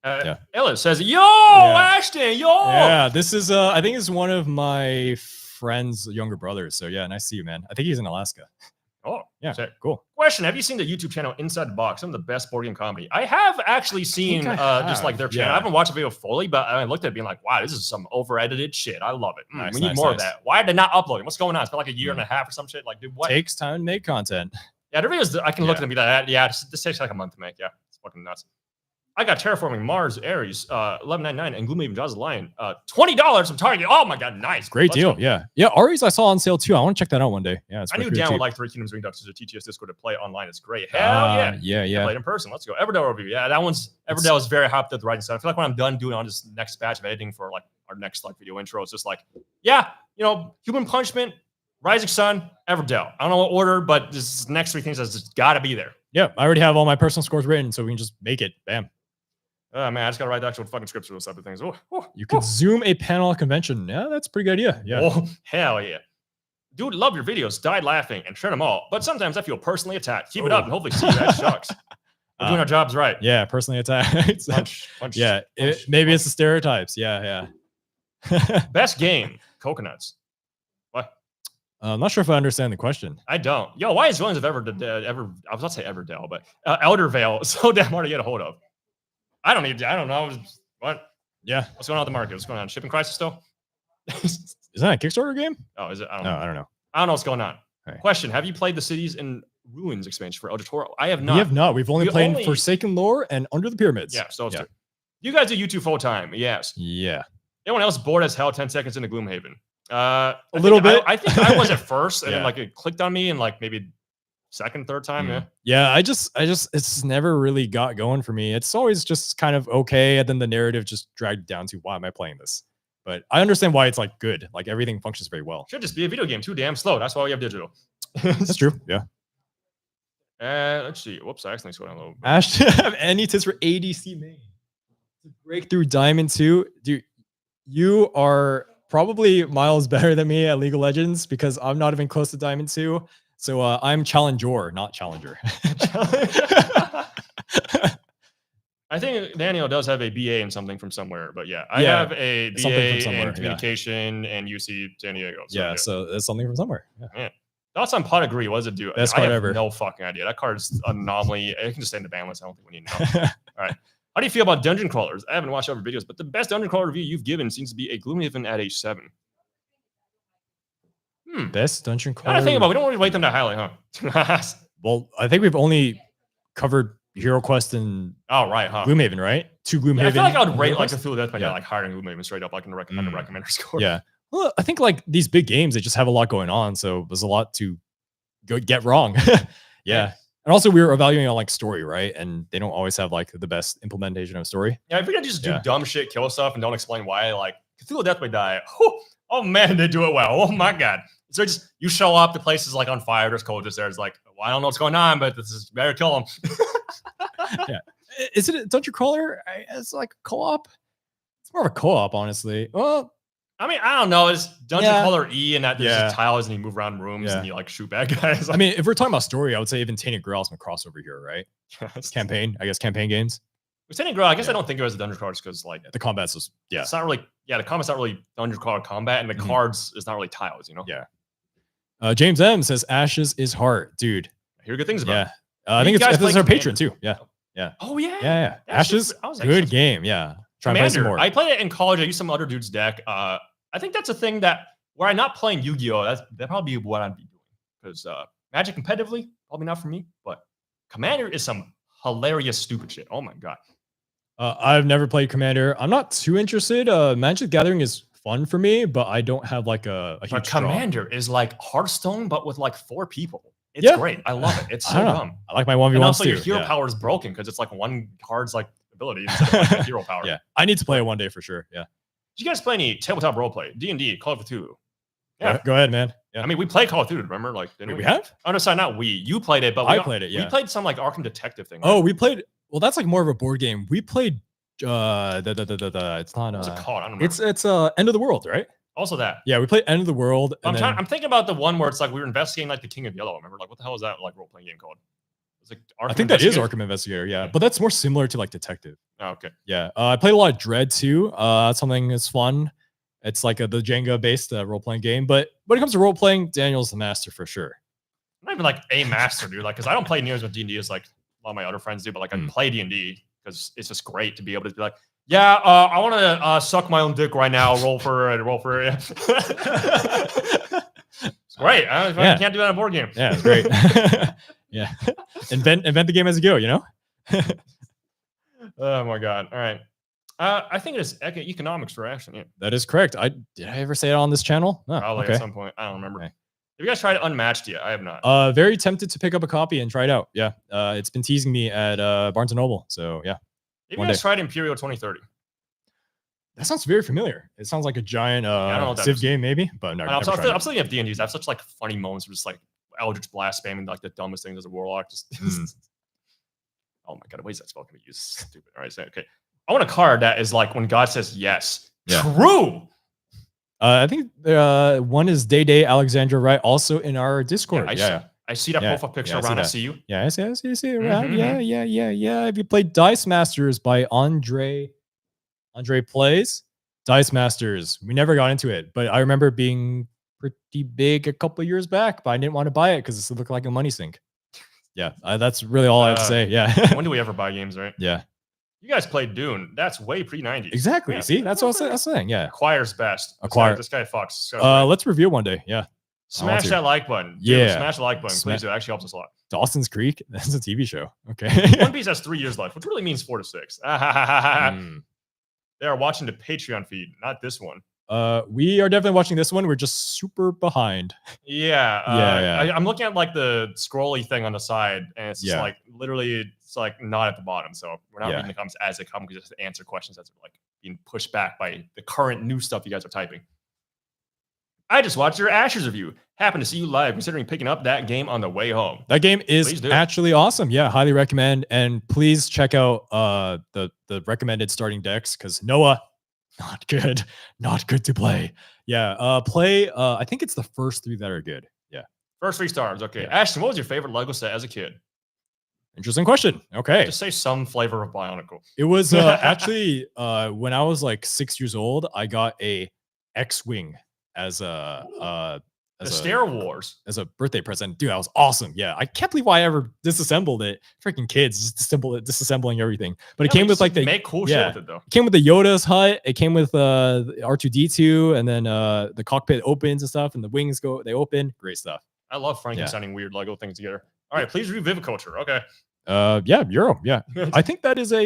Ellis says, "Yo, Ashton, yo." Yeah, this is I think it's one of my friend's younger brothers. So yeah, nice to see you, man. I think he's in Alaska. Oh, yeah, cool. Question: have you seen the YouTube channel Inside the Box? Some of the best board game comedy. I have actually seen just like their channel. I haven't watched a video fully, but I looked at it being like, wow, this is some over-edited shit. I love it. We need more of that. Why did they not upload it? What's going on? It's been like a year and a half or some shit. Like, dude, what? Takes time to make content. Yeah, the videos I can look at them and be like, this takes like a month to make. Yeah, it's fucking nuts. I got Terraforming Mars, Ares, 11.99, and Gloomhaven Jaws of the Lion, $20 from Target. Oh my god, nice, great deal. Yeah, Ares I saw on sale too. I want to check that out one day. Yeah, I knew Dan would like Three Kingdoms Redux as a TTS Discord to play online. It's great. Hell yeah. I played in person. Let's go. Everdell review. Yeah, that one's Everdell is very hyped at the rising sun. I feel like when I'm done doing on this next batch of editing for like our next like video intro, it's just like, Human Punishment, Rising Sun, Everdell. I don't know what order, but this next 3 things that's just got to be there. Yeah, I already have all my personal scores written, so we can just make it. Bam. Man, I just gotta write the actual fucking scripts for those type of things. You could zoom a panel at convention. Yeah, that's a pretty good idea. Yeah. Oh, hell yeah. Dude, love your videos. Died laughing and share them all. But sometimes I feel personally attacked. Keep it up and hopefully see you. That sucks. We're doing our jobs right. Yeah, personally attacked. Punch, yeah, maybe it's the stereotypes. Yeah. Best game, Coconuts. What? I'm not sure if I understand the question. I don't. Yo, why is Villains of I was about to say Everdell, but Elder Vale so damn hard to get a hold of? I don't know. What? Yeah. What's going on with the market? What's going on? Shipping crisis still? Is that a Kickstarter game? Oh, is it? I don't No, know. I don't know. I don't know what's going on. Right. Question: have you played the Cities in Ruins expansion for El Toro? I have not. We have not. We've only We played only- Forsaken Lore and Under the Pyramids. Yeah, so it's you guys do YouTube full time? Yes. Yeah. Anyone else bored as hell 10 seconds into Gloomhaven? A little bit. I think I was at first, and Yeah. then like it clicked on me, and like maybe second, third time. Yeah. Yeah, I just it's never really got going for me. It's always just kind of okay, and then the narrative just dragged down to why am I playing this? But I understand why it's like good. Like everything functions very well. Should just be a video game. Too damn slow. That's why we have digital. That's true. Yeah. Let's see. Whoops, I accidentally scrolled down a little bit. Ash, have any tips for ADC main to break through Diamond 2? Dude, you are probably miles better than me at League of Legends because I'm not even close to Diamond 2. So I'm Challenger, not Challenger. I think Daniel does have a BA in something from somewhere, but yeah, I Yeah, have a something from BA somewhere, in yeah. communication and UC San Diego. So yeah, so that's something from somewhere. Yeah. Thoughts on Pot Agree? What does it do? Best I card have ever. no fucking idea. That card's an anomaly. It can just stay in the ban list. I don't think we need to know. All right. How do you feel about dungeon crawlers? I haven't watched other videos, but the best dungeon crawler review you've given seems to be a Gloomhaven at a 7. Best dungeon Gotta crawler. think about. We don't really rate them that highly, huh? Well, I think we've only covered Hero Quest and Oh, right, huh? Gloomhaven, right? Two Gloomhaven. Yeah, I feel like I would and rate Hero like a Quest? Feel Death, but Yeah. like higher than Gloomhaven straight up, like in the recommender score. Yeah. Well, I think like these big games, they just have a lot going on, so there's a lot to get wrong. Yeah. And also we were evaluating on like story, right? And they don't always have like the best implementation of story. Yeah, if we could just do Yeah. dumb shit, kill stuff, and don't explain why, like Cthulhu Death may die. Oh man, they do it well. Oh my god. So just you show up, the place is like on fire, there's cold just there. It's like, well, I don't know what's going on, but this is better kill them. Yeah. Is it a dungeon crawler? It's like co-op. It's more of a co-op, honestly. Well, I mean, I don't know. It's dungeon Yeah. crawler E, and that there's Yeah. just tiles, and you move around rooms, Yeah. and you like shoot bad guys. I mean, if we're talking about story, I would say even Tainted Grail is some crossover here, right? Campaign, I guess campaign games. With Standing Ground, I guess Yeah. I don't think it was a dungeon crawler just because like The combat's just, yeah. it's not really the combat's not really dungeon crawler combat, and the Mhm. cards is not really tiles, you know. Yeah. James M says Ashes is heart, dude. I hear good things about. Yeah. it. I You think guys it's play our Commander? patron too. Yeah. Oh yeah. Yeah. Ashes- Ashes, I was actually- good game. Yeah. Try and play some Commander. more. I played it in college. I used some other dude's deck. I think that's a thing that where I'm not playing Yu-Gi-Oh. That'd probably be what I'd be doing because Magic competitively probably not for me, but Commander is some hilarious stupid shit. Oh my god. I've never played Commander. I'm not too interested. Magic the Gathering is fun for me, but I don't have like a But huge draw. Commander is like Hearthstone, but with like 4 people. It's Yeah. great. I love it. It's I so don't know. dumb. I like my 1v1s And also, too. your hero yeah. power is broken because it's like one card's like ability instead of like, hero power. Yeah. I need to play it one day for sure. Yeah. Did you guys play any tabletop roleplay? D&D, Call of Cthulhu? Yeah. Go ahead, man. Yeah. I mean, we played Call of Duty, remember? Like, didn't we have? Oh, no, sorry, not we. You played it, but I we, played it, yeah. We played some like Arkham Detective thing. Oh, right? we played. Well, that's like more of a board game. We played. It's not. What's it called? I don't remember. It's End of the World, right? Also that. Yeah, we played End of the World. I'm, And then, I'm thinking about the one where it's like we were investigating like the King of Yellow. Remember, like what the hell is that like role playing game called? It's like Arkham I think that is Investigator? Arkham Investigator. Yeah, Yeah. but that's more similar to like Detective. Oh, okay. Yeah, I played a lot of Dread too. That's something that's fun. It's like the Jenga based role playing game. But when it comes to role playing, Daniel's the master for sure. I'm not even like a master, dude. Like, because I don't play near as much D&D as like a lot of my other friends do, but like I play D&D because it's just great to be able to be like, yeah, I want to suck my own dick right now. Roll for it. It's great. I can't do that on a board game. Yeah, it's great. Yeah, invent the game as you go. You know. Oh my god. All right. I think it is economics for action. Yeah. That is correct. Did I ever say it on this channel? No. Probably Okay. at some point. I don't remember. Okay. Have you guys tried Unmatched yet? I have not. Very tempted to pick up a copy and try it out. Yeah. It's been teasing me at Barnes and Noble. So yeah. Have you one guys day. tried Imperial 2030? That sounds very familiar. It sounds like a giant I don't know what that Civ is. game, maybe. But no, I'm I've still never tried it. thinking of D&Ds. I have such like funny moments of just like Eldritch Blast spamming like the dumbest things as a warlock. Just Mm. oh my god, what is that spell can be used? Stupid. All right, so okay. I want a card that is like when God says yes. Yeah. True. I think one is Day Alexandra Wright, also in our Discord. I see that Yeah, profile picture yeah, I see around. I that. see you. Yeah, I see it around. Mhm. Yeah. Have you played Dice Masters by Andre Plays? Dice Masters. We never got into it, but I remember being pretty big a couple years back, but I didn't want to buy it because it looked like a money sink. Yeah, that's really all I have to say. Yeah. When do we ever buy games, right? Yeah. You guys played Dune. That's way pre-90s. Exactly. Yeah. See, that's what I was saying. Yeah. Acquires best. This guy fucks. Let's review one day. Yeah. Smash that like button. Dude, Yeah. Smash the like button. Please do. It actually helps us a lot. Dawson's Creek. That's a TV show. Okay. One Piece has 3 years left, which really means 4 to 6. They are watching the Patreon feed, not this one. We are definitely watching this one. We're just super behind. Yeah. Yeah. I'm looking at like the scrolly thing on the side, and it's just like literally, it's like not at the bottom. So we're not reading the comments as they come. We just answer questions that's like being pushed back by the current new stuff you guys are typing. I just watched your Ashes review. Happened to see you live, considering picking up that game on the way home. That game is actually awesome. Yeah, highly recommend. And please check out the recommended starting decks, because Noah, not good to play. Yeah, play. I think it's the first 3 that are good. Yeah, first 3 stars. Okay, yeah. Ashton, what was your favorite Lego set as a kid? Interesting question. Okay, just say some flavor of Bionicle. It was actually when I was like 6 years old, I got a X-wing as a Star Wars as a birthday present. Dude, that was awesome. Yeah, I can't believe I ever disassembled it. Freaking kids just disassembling everything. But it came with like make cool shit with it though. It came with the Yoda's hut. It came with R2D2, and then the cockpit opens and stuff, and the wings they open. Great stuff. I love Frankensteining weird Lego things together. All right, please read Viviculture. Okay. Yeah, Euro. Yeah, I think that is a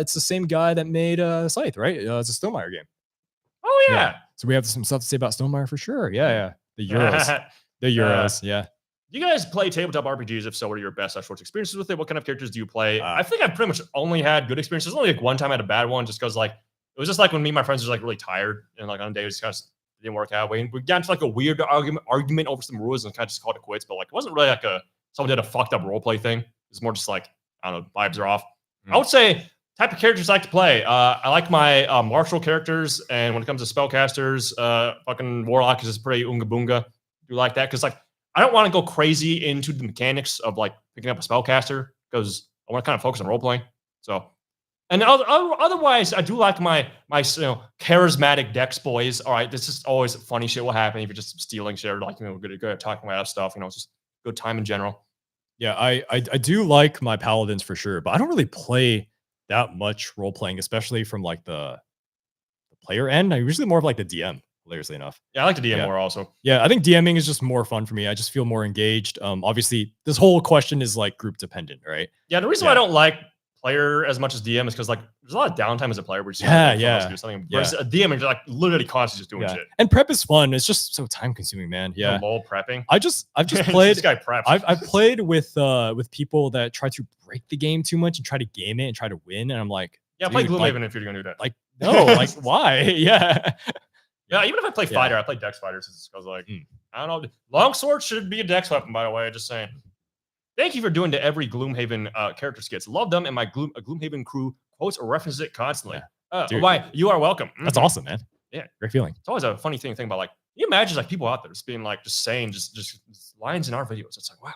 it's the same guy that made Scythe, right? It's a Stonemaier game. Oh yeah. So we have some stuff to say about Stonemaier for sure. Yeah. The Euros. Yeah. You guys play tabletop RPGs? If so, what are your best short experiences with it? What kind of characters do you play? I think I've pretty much only had good experiences. Only like one time I had a bad one, just because like it was just like when me and my friends were like really tired, and like on a day it just kind of didn't work out. We got into like a weird argument over some rules and kind of just called it quits. But like it wasn't really like someone did a fucked up role play thing. It's more just like, I don't know, vibes are off. I would say type of characters I like to play. I like my martial characters, and when it comes to spellcasters, fucking Warlock is pretty unga boonga. Do like that, because like I don't want to go crazy into the mechanics of like picking up a spellcaster, because I want to kind of focus on role playing. So, and otherwise, I do like my charismatic Dex boys. All right, this is always funny shit will happen if you're just stealing shit, or like good at talking about stuff. It's just good time in general. Yeah, I do like my paladins for sure, but I don't really play that much role playing, especially from like the player end. I'm usually more of like the DM, hilariously enough. Yeah, I like the DM more also. Yeah, I think DMing is just more fun for me. I just feel more engaged. Obviously, this whole question is like group dependent, right? Yeah, the reason why I don't like player as much as DM is because like there's a lot of downtime as a player where you do something. Whereas a DM is like literally constantly just doing shit. And prep is fun. It's just so time consuming, man. Yeah. LOL prepping. I've just played. This guy preps. I've played with people that try to break the game too much and try to game it and try to win. And I'm like, yeah, play Gloomhaven if you're gonna do that. Like, no, like why? Yeah. Yeah, even if I play fighter, I play Dex fighters because like I don't know. Longsword should be a Dex weapon, by the way. Just saying. Thank you for doing to every Gloomhaven character skits. Love them, and my Gloomhaven crew quotes or references it constantly. Dude, why? You are welcome. That's awesome, man. Yeah, great feeling. It's always a funny thing to think about. Like, you imagine like people out there just being like, just saying just lines in our videos. It's like,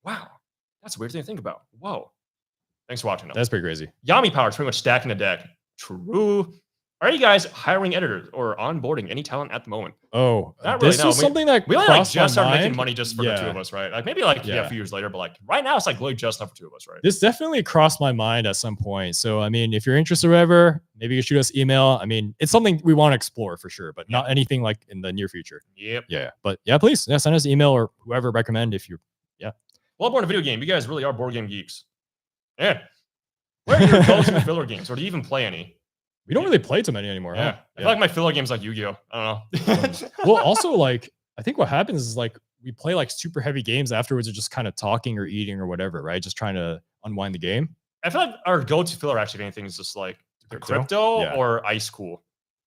wow, that's a weird thing to think about. Whoa. Thanks for watching. That's pretty crazy. Yami power is pretty much stacking the deck. True. Are you guys hiring editors or onboarding any talent at the moment? Oh, not really. This was something that we only like just started making money just for the two of us, right? Like maybe like a few years later, but like right now it's like literally just enough for two of us, right? This definitely crossed my mind at some point. So I mean, if you're interested or whatever, maybe you shoot us email. I mean, it's something we want to explore for sure, but not anything like in the near future. Yep. Yeah. But yeah, please send us an email or whoever recommend if you're Bloodborne a video game. You guys really are board game geeks. Yeah. Where are your go-to filler games, or do you even play any? We don't really play too many anymore. Yeah. Huh? I feel like my filler game's like Yu-Gi-Oh. I don't know. Well, also like I think what happens is like we play like super heavy games afterwards, or just kind of talking or eating or whatever, right? Just trying to unwind the game. I feel like our go-to filler actually, if anything, is just like crypto or ice cool.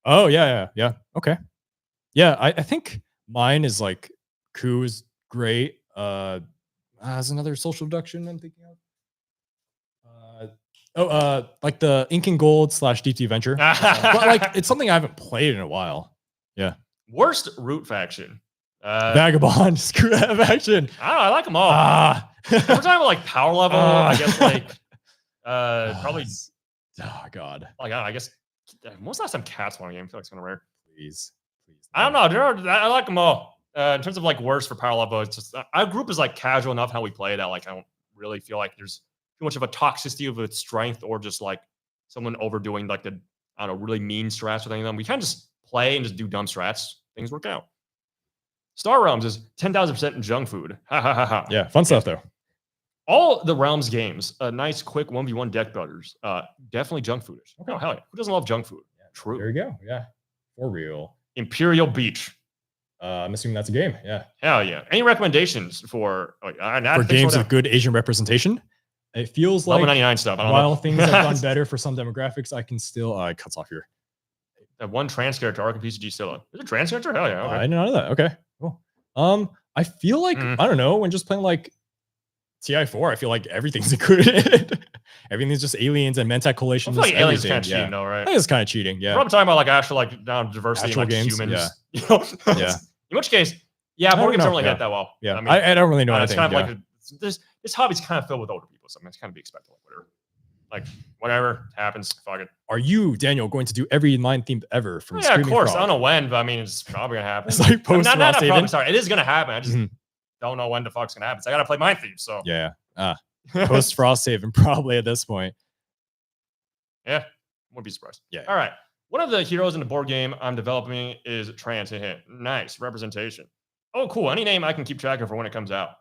Oh yeah. Okay. Yeah, I think mine is like Coup is great. As another social deduction I'm thinking of. Like the Ink and Gold / Deep Sea Adventure. But like it's something I haven't played in a while. Yeah. Worst root faction. Vagabond. Screw that faction. I don't know, I like them all. If we're talking about like power level, I guess like probably. Oh God. Like I guess most last time cats won a game. I feel like it's kind of rare. Please. I don't know. I like them all. In terms of like worst for power level, it's just our group is like casual enough how we play that like I don't really feel like there's too much of a toxicity of its strength or just like someone overdoing like the I don't know really mean strats or anything. We kind of just play and just do dumb strats. Things work out. Star Realms is 10,000% junk food. Ha ha ha ha. Yeah, fun stuff though. All the Realms games, nice, quick 1v1 deck builders. Definitely junk foodish. Okay. Oh, hell yeah. Who doesn't love junk food? Yeah, True. There you go. Yeah. For real. Imperial Beach. I'm assuming that's a game. Yeah. Hell yeah. Any recommendations for games with good Asian representation? It feels like 99 stuff. I don't while know. things have done better for some demographics, I can still it cuts off here. That one trans character, Arkham PCG Scylla. Is it trans character? Hell yeah. Okay. I didn't know that. Okay. Cool. I feel like I don't know, when just playing like TI4, I feel like everything's included. Everything's just aliens and Mentat coalition. I feel like aliens kind of cheating though, right? I think it's kind of cheating. Yeah. We're talking about like actual like diversity Actual in like games, humans. yeah. You know? Yeah. In which case, yeah, board games don't really hit that well. Yeah. I mean, I don't really know it's anything. kind of like this hobby's kind of filled with older people, so I mean, it's kind of be expected. Like whatever. Like whatever happens, fuck it. Are you, Daniel, going to do every line themed ever from Yeah, of course. Frog? I don't know when, but I mean, it's probably gonna happen. It's like post not Frost problem. Haven. Sorry, it is gonna happen. I just don't know when the fuck's gonna happen. So I gotta play Mind Thieves. So Yeah. Post Frost Haven, probably at this point. yeah, wouldn't be surprised. Yeah. All right. One of the heroes in the board game I'm developing is trans. Nice representation. Oh, cool. Any name I can keep track of for when it comes out.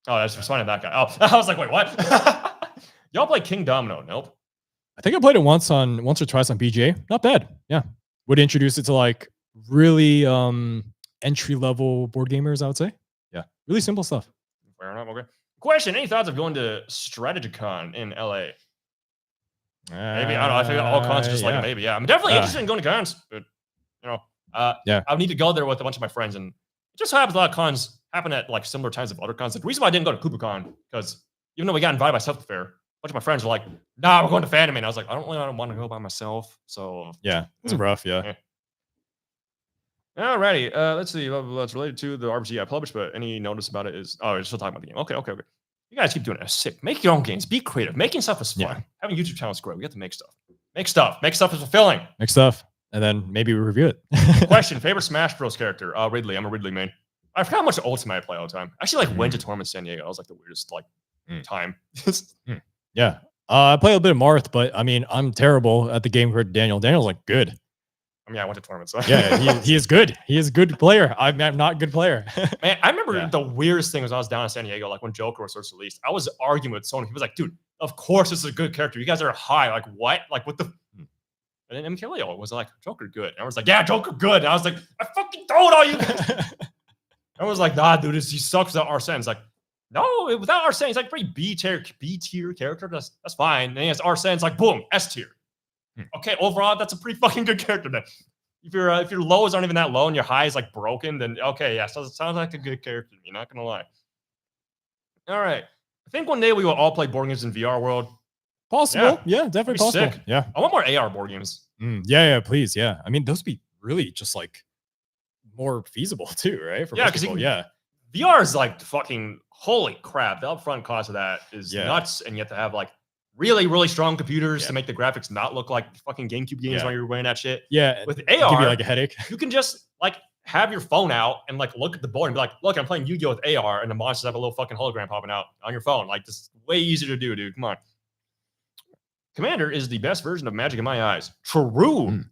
Oh, that's finding that guy. Oh, I was like, wait, what? Y'all play King Domino? Nope. I think I played it once or twice on BGA. Not bad. Yeah. Would introduce it to like really entry level board gamers, I would say. Yeah. Really simple stuff. Fair enough. Okay. Question: any thoughts of going to StrategyCon in LA? Maybe I don't know. I think all cons are just like a maybe. Yeah, I'm definitely interested in going to cons, but you know, yeah, I would need to go there with a bunch of my friends, and it just happens a lot of cons happen at like similar times of other cons. Like, the reason why I didn't go to KubaCon because even though we got invited by South Fair, a bunch of my friends were like, "Nah, we're going to Fanime," and I was like, "I don't really want to go by myself." So yeah, it's rough. Yeah. Alrighty, let's see. It's related to the RPG I published, but any notice about it is we're still talking about the game. Okay. You guys keep doing it. Sick. Make your own games. Be creative. Making stuff is fun. Yeah. Having a YouTube channel is great. We have to make stuff. Make stuff. Make stuff is fulfilling. Make stuff, and then maybe we review it. Question: favorite Smash Bros. Character? Ridley. I'm a Ridley main. I forgot how much Ultimate I play all the time. I actually went to tournament San Diego. I was like the weirdest time. Yeah. I play a bit of Marth, but I mean, I'm terrible at the game compared to Daniel. Daniel's like good. I mean, I went to tournaments. So. Yeah, he is good. He is a good player. I'm not a good player. Man, I remember the weirdest thing was when I was down in San Diego, like when Joker was first released. I was arguing with someone. He was like, dude, of course this is a good character. You guys are high. Like, what? Like, what the? And then MKLeo was like, Joker good. And I was like, yeah, Joker good. And I was like, I fucking told all you guys. I was like, nah, dude, he sucks without Arsene. It's like, no, without Arsene, he's like pretty B tier character. That's fine. And then he has Arsene. It's like, boom, S tier. Okay, overall, that's a pretty fucking good character then. If your lows aren't even that low and your high is like broken, then okay, yeah, so it sounds like a good character to me, not gonna lie. All right. I think one day we will all play board games in VR world. Possible. Yeah, definitely possible. Sick. Yeah. I want more AR board games. Yeah, please. Yeah. I mean, those be really just like more feasible too, right? For most people. Yeah. VR is like fucking holy crap. The upfront cost of that is nuts, and you have to have like really, really strong computers to make the graphics not look like fucking GameCube games while you're wearing that shit. Yeah. With AR, give you like a headache. You can just like have your phone out and like look at the board and be like, look, I'm playing Yu-Gi-Oh with AR, and the monsters have a little fucking hologram popping out on your phone. Like, this is way easier to do, dude. Come on. Commander is the best version of Magic in my eyes. True.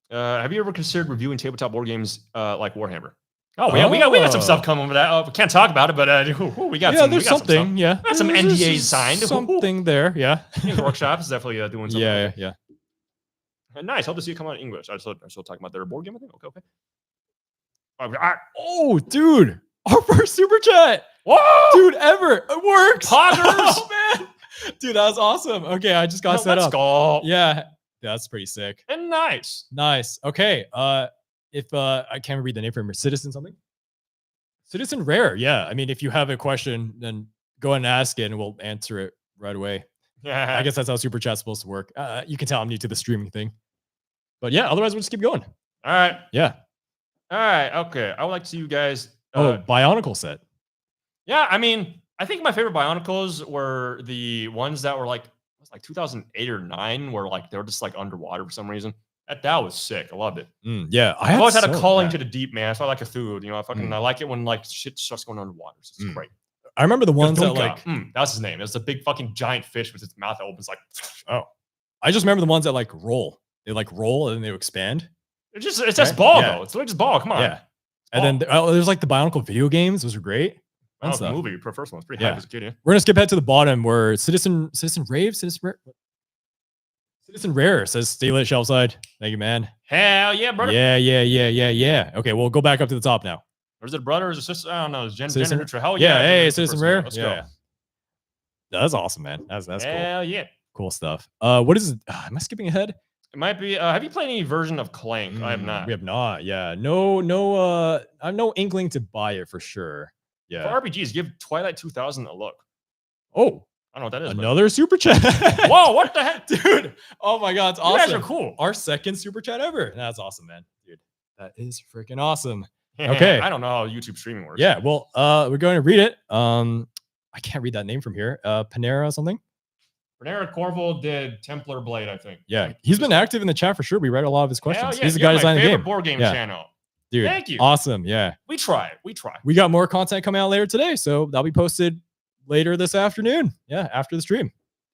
Have you ever considered reviewing tabletop board games like Warhammer? Oh, we got some stuff coming with that. We can't talk about it, but we got some. There's something. We got some NDAs signed. Something there. Yeah. Workshop is definitely doing something. Yeah. Nice. Hope to see you come out in English. I'm still talking about their board game. I think. Okay. Oh, dude. Our first super chat. Whoa, dude, ever. It works. Poggers. Oh, man. Dude, that was awesome. Okay, I just got set up. Let's go. Yeah. That's pretty sick. And nice. Okay. If I can't read the name for him, Citizen something? Citizen Rare. Yeah. I mean, if you have a question, then go ahead and ask it and we'll answer it right away. Yeah. I guess that's how super chat's supposed to work. You can tell I'm new to the streaming thing. But yeah, otherwise we'll just keep going. All right. Yeah. All right. Okay. I would like to see you guys. Bionicle set. Yeah. I mean, I think my favorite Bionicles were the ones that were like, it was like 2008 or 9, where like they were just like underwater for some reason. That was sick. I loved it. Yeah. I've always had a calling to the deep, man. That's why I like Cthulhu. You know, I like it when like shit starts going underwater. It's just great. I remember the ones that like that's his name. It's the big fucking giant fish with its mouth that opens like. Oh, I just remember the ones that like roll. They like roll and then they expand. It's just ball though. It's literally just ball. Come on. Yeah. And then there's like the Bionicle video games. Those are great. That the movie. The first one was pretty hype as a kid. Yeah. We're gonna skip ahead to the bottom where Citizen Rare says stay lit shelf side. Thank you, man. Hell yeah, brother. Yeah. Okay, we'll go back up to the top now. Or is it a brother or is it a sister? I don't know. It's gender neutral. Hell yeah. Hey, Citizen Rare. Let's go. That's awesome, man. That's cool. Hell yeah. Cool stuff. What is it? Am I skipping ahead? It might be. Have you played any version of Clank? I have not. We have not. Yeah. No. I have no inkling to buy it for sure. Yeah. For RPGs, give Twilight 2000 a look. Oh, I don't know what that is. Another super chat. Whoa, what the heck? Dude. Oh my God. It's awesome. You guys are cool. Our second super chat ever. That's awesome, man. Dude, that is freaking awesome. Okay. I don't know how YouTube streaming works. Yeah. Well, we're going to read it. I can't read that name from here. Panera something. Panera Corval did Templar Blade, I think. Yeah. He's been active in the chat for sure. We read a lot of his questions. Yeah, he's the guy designing the game. Board game channel. Dude, thank you. Awesome. Yeah. We try. We got more content coming out later today, so that'll be posted later this afternoon. Yeah, after the stream.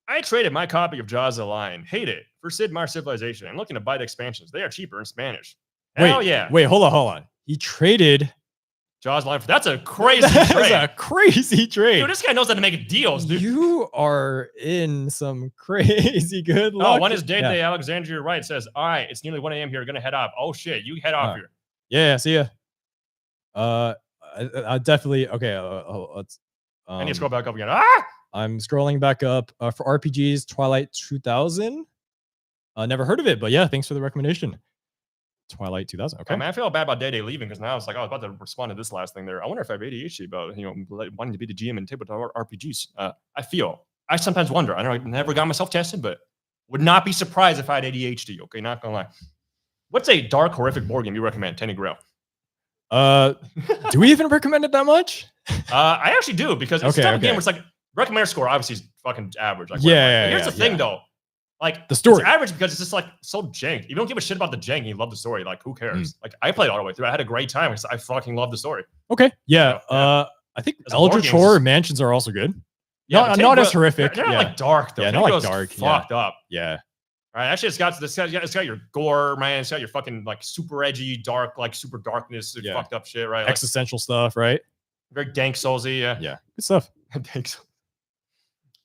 I traded my copy of Jaws the Lion, hate it, for Sid Meier's Civilization. I'm looking to buy the expansions. They are cheaper in Spanish. Hell yeah. Wait, hold on. He traded Jaws the Lion. That's a crazy trade. That's a crazy trade. Dude, this guy knows how to make deals, dude. You are in some crazy good luck. One is Day Alexandria Wright says, all right, it's nearly 1 a.m. here. Gonna head off. Oh shit, you head off here. Yeah, see ya. I definitely let's. I need to scroll back up again. I'm scrolling back up for RPGs. Twilight 2000. Never heard of it, but yeah, thanks for the recommendation. Twilight 2000. Okay. Man, I feel bad about Day leaving because now it's like I was about to respond to this last thing there. I wonder if I have ADHD about wanting to be the GM in tabletop RPGs. I sometimes wonder. I never got myself tested, but would not be surprised if I had ADHD. Okay, not gonna lie. What's a dark horrific board game you recommend? Tenny Grail. Do we even recommend it that much? I actually do because it's a type of game where it's like recommender score obviously is fucking average. Like, here's the thing though, like the story it's average because it's just like so jank. You don't give a shit about the jank. You love the story. Like who cares? Like I played all the way through. I had a great time because I fucking love the story. Okay, yeah. I think Eldritch Horror Mansions are also good. Yeah, not as horrific. They're not like dark though. Yeah, not like dark. Fucked up. Yeah. All right, actually, it's got your gore, man. It's got your fucking like super edgy, dark, like super darkness, fucked up shit, right? Like, existential stuff, right? Very dank soulsy, yeah. Yeah, good stuff. Thanks.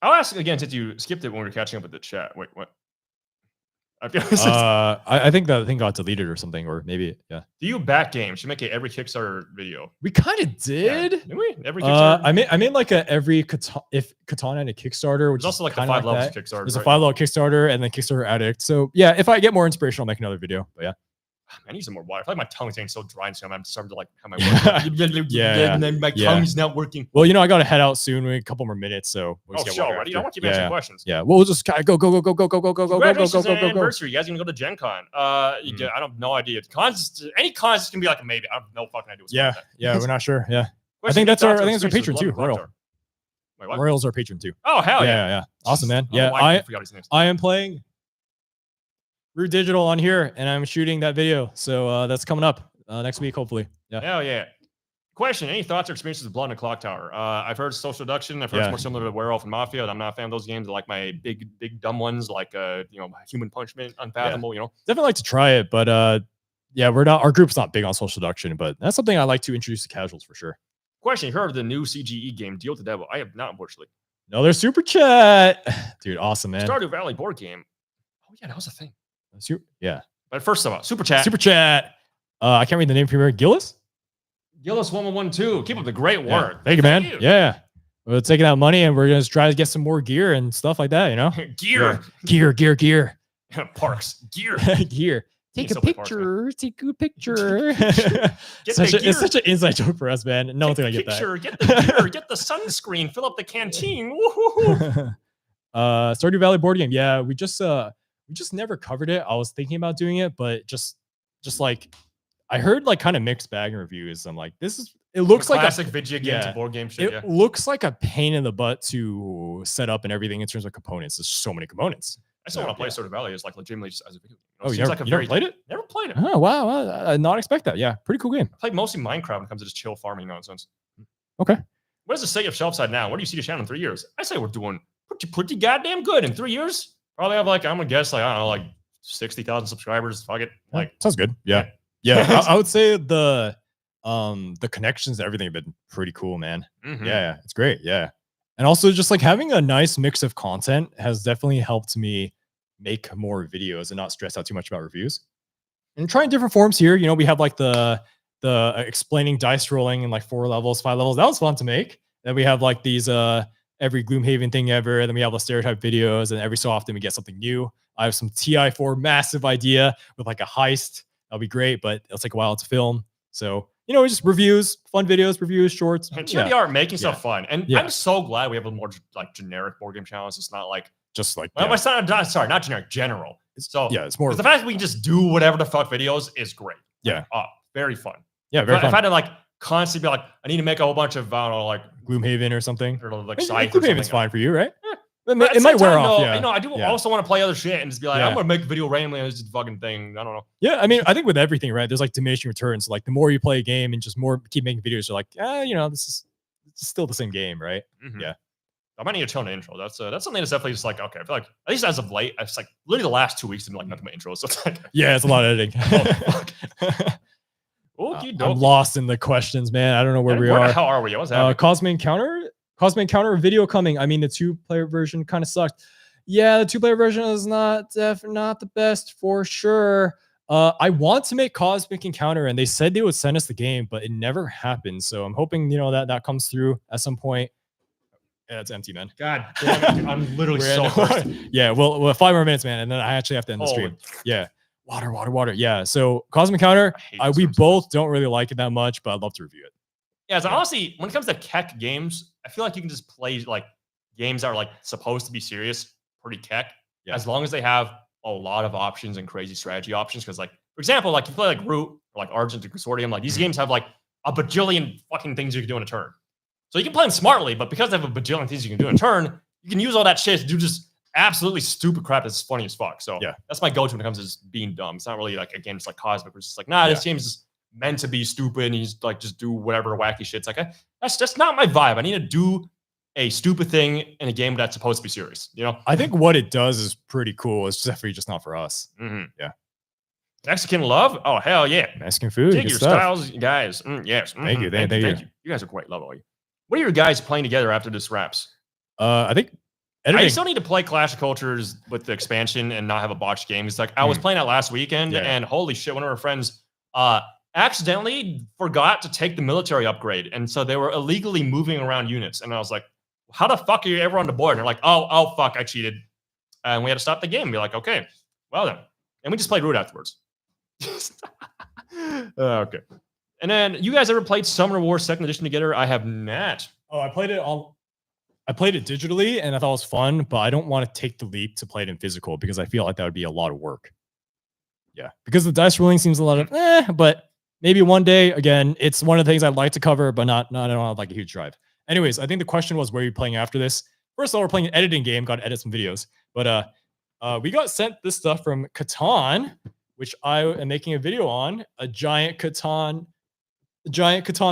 I'll ask again since you skipped it when we were catching up with the chat. Wait, what? I think that thing got deleted or something, or maybe Do you back games? Should make it every Kickstarter video. We kind of did. Yeah. Did we? Every Kickstarter. I made like every Katana and a Kickstarter, which is also like the 5 levels of Kickstarter. There's a 5 level Kickstarter and then Kickstarter Addict. So yeah, if I get more inspiration, I'll make another video. But yeah. I need some more water. I feel like my tongue's getting so dry and so I'm starting to like have my work. My tongue's not working. Well, I got to head out soon. We have a couple more minutes, so we'll just get ready. I want to keep answering questions. Yeah, we'll just go. Anniversary. You guys gonna go to Gen Con? I don't no idea. Any cons can be like a maybe. I have no fucking idea. Yeah, we're not sure. Yeah, I think that's our patron too. Royal's our patron too. Oh hell yeah! Awesome, man. Yeah, I am playing Root Digital on here, and I'm shooting that video. So that's coming up next week, hopefully. Yeah. Hell yeah. Question: any thoughts or experiences with Blood and Clock Tower? I've heard Social Deduction. I've heard it's more similar to Werewolf and Mafia. And I'm not a fan of those games. I like my big dumb ones, like Human Punishment, Unfathomable. Definitely like to try it, but we're not. Our group's not big on Social Deduction, but that's something I like to introduce to casuals for sure. Question: you heard of the new CGE game Deal with the Devil? I have not, unfortunately. Another super chat, dude. Awesome, man. Stardew Valley board game. Oh yeah, that was a thing. Yeah. But first of all, super chat. I can't read the name from here. Gillis 1112. Keep up the great work. Thank you, man. Yeah. We're taking out money and we're going to try to get some more gear and stuff like that, Gear. Parks. Gear. Take a picture. Take a picture. It's such an inside joke for us, man. No one's going to get that. Get the gear. Get the sunscreen. Fill up the canteen. Woo-hoo-hoo. Stardew Valley board game. Yeah, we just never covered it. I was thinking about doing it, but just like I heard like kind of mixed bag in reviews. I'm like, it looks like classic video game to yeah, board game shit. it looks like a pain in the butt to set up and everything in terms of components. There's so many components. I still want to play Stardew Valley. It's like legitimately just as a video game. Oh, Seems you never, like a you very never played it? Never played it. Oh wow, I did not expect that. Yeah, pretty cool game. I played mostly Minecraft when it comes to just chill farming nonsense. Okay. What is the state of Shelfside now? Where do you see the channel in 3 years? I say we're doing pretty goddamn good in 3 years. Probably have like, I'm gonna guess like, I don't know, like 60,000 subscribers. Fuck it. Like, sounds good. Yeah. Yeah. I would say the connections and everything have been pretty cool, man. Yeah, it's great. Yeah. And also just like having a nice mix of content has definitely helped me make more videos and not stress out too much about reviews. And trying different forms here. You know, we have like the explaining dice rolling in like 4 levels, 5 levels. That was fun to make. Then we have like these every Gloomhaven thing ever. And then we have the stereotype videos, and every so often we get something new. I have some TI4 massive idea with like a heist. That'll be great, but it'll take a while to film. So, you know, just reviews, fun videos, reviews, shorts. And making stuff fun. And I'm so glad we have a more like generic board game channels. It's not like just like well, it's not sorry, not generic, general. So yeah, it's more the fact that we can just do whatever the fuck videos is great. Yeah. Very fun. Yeah, very fun. If I had to like constantly be like, I need to make a whole bunch of I don't know, like Gloomhaven or something. Or like Gloomhaven's fine for you, right? It might wear off. Yeah. You know, I do also want to play other shit and just be like, I'm gonna make a video randomly on this fucking thing. I don't know. Yeah, I mean, I think with everything, right? There's like diminishing returns. Like the more you play a game and just more keep making videos, you're like, you know, it's still the same game, right? Yeah. I might need to tone the intro. That's something that's definitely just like, okay, I feel like at least as of late, it's like literally the last 2 weeks have been like nothing but intros. So it's like yeah, it's a lot of editing. I'm lost in the questions, man. I don't know where we are. How are we? What's happening? Cosmic Encounter video coming. I mean, the 2-player version kind of sucked. Yeah, the 2-player version is not the best for sure. I want to make Cosmic Encounter, and they said they would send us the game, but it never happened. So I'm hoping, you know, that comes through at some point. Yeah, it's empty, man. God damn it. I'm literally so thirsty. Yeah, well, 5 more minutes, man, and then I actually have to end the stream. Yeah. Water. Yeah. So Cosmic Encounter, we both don't really like it that much, but I'd love to review it. Yeah, so honestly, when it comes to keck games, I feel like you can just play like games that are like supposed to be serious, pretty keck, as long as they have a lot of options and crazy strategy options. Because like, for example, like you play like Root or like Argent and Consortium, like these games have like a bajillion fucking things you can do in a turn. So you can play them smartly, but because they have a bajillion things you can do in a turn, you can use all that shit to do just absolutely stupid crap that's funny as fuck. So that's my go-to when it comes to just being dumb. It's not really like a game just like Cosmic, where it's just like, this game is just meant to be stupid and he's like just do whatever wacky shit. It's like that's not my vibe. I need to do a stupid thing in a game that's supposed to be serious. You know, I think what it does is pretty cool. It's definitely just not for us. Yeah. Mexican love? Oh hell yeah! Mexican food. Dig your styles, guys. Yes. Thank you. Thank you. You guys are great. Love all you. What are your guys playing together after this wraps? I think editing. I still need to play Clash of Cultures with the expansion and not have a botched game. It's like I was playing that last weekend, and holy shit, one of our friends accidentally forgot to take the military upgrade, and so they were illegally moving around units. And I was like, "How the fuck are you ever on the board?" And they're like, "Oh fuck, I cheated," and we had to stop the game. And be like, "Okay, well then," and we just played Root afterwards. Okay. And then you guys ever played Summoner Wars 2nd Edition together? I have not. Oh, I played it digitally and I thought it was fun, but I don't want to take the leap to play it in physical because I feel like that would be a lot of work. Yeah, because the dice rolling seems a lot of but maybe one day, again, it's one of the things I'd like to cover, but I don't have like a huge drive. Anyways, I think the question was, where are you playing after this? First of all, we're playing an editing game, got to edit some videos. But we got sent this stuff from Catan, which I am making a video on, a giant Catan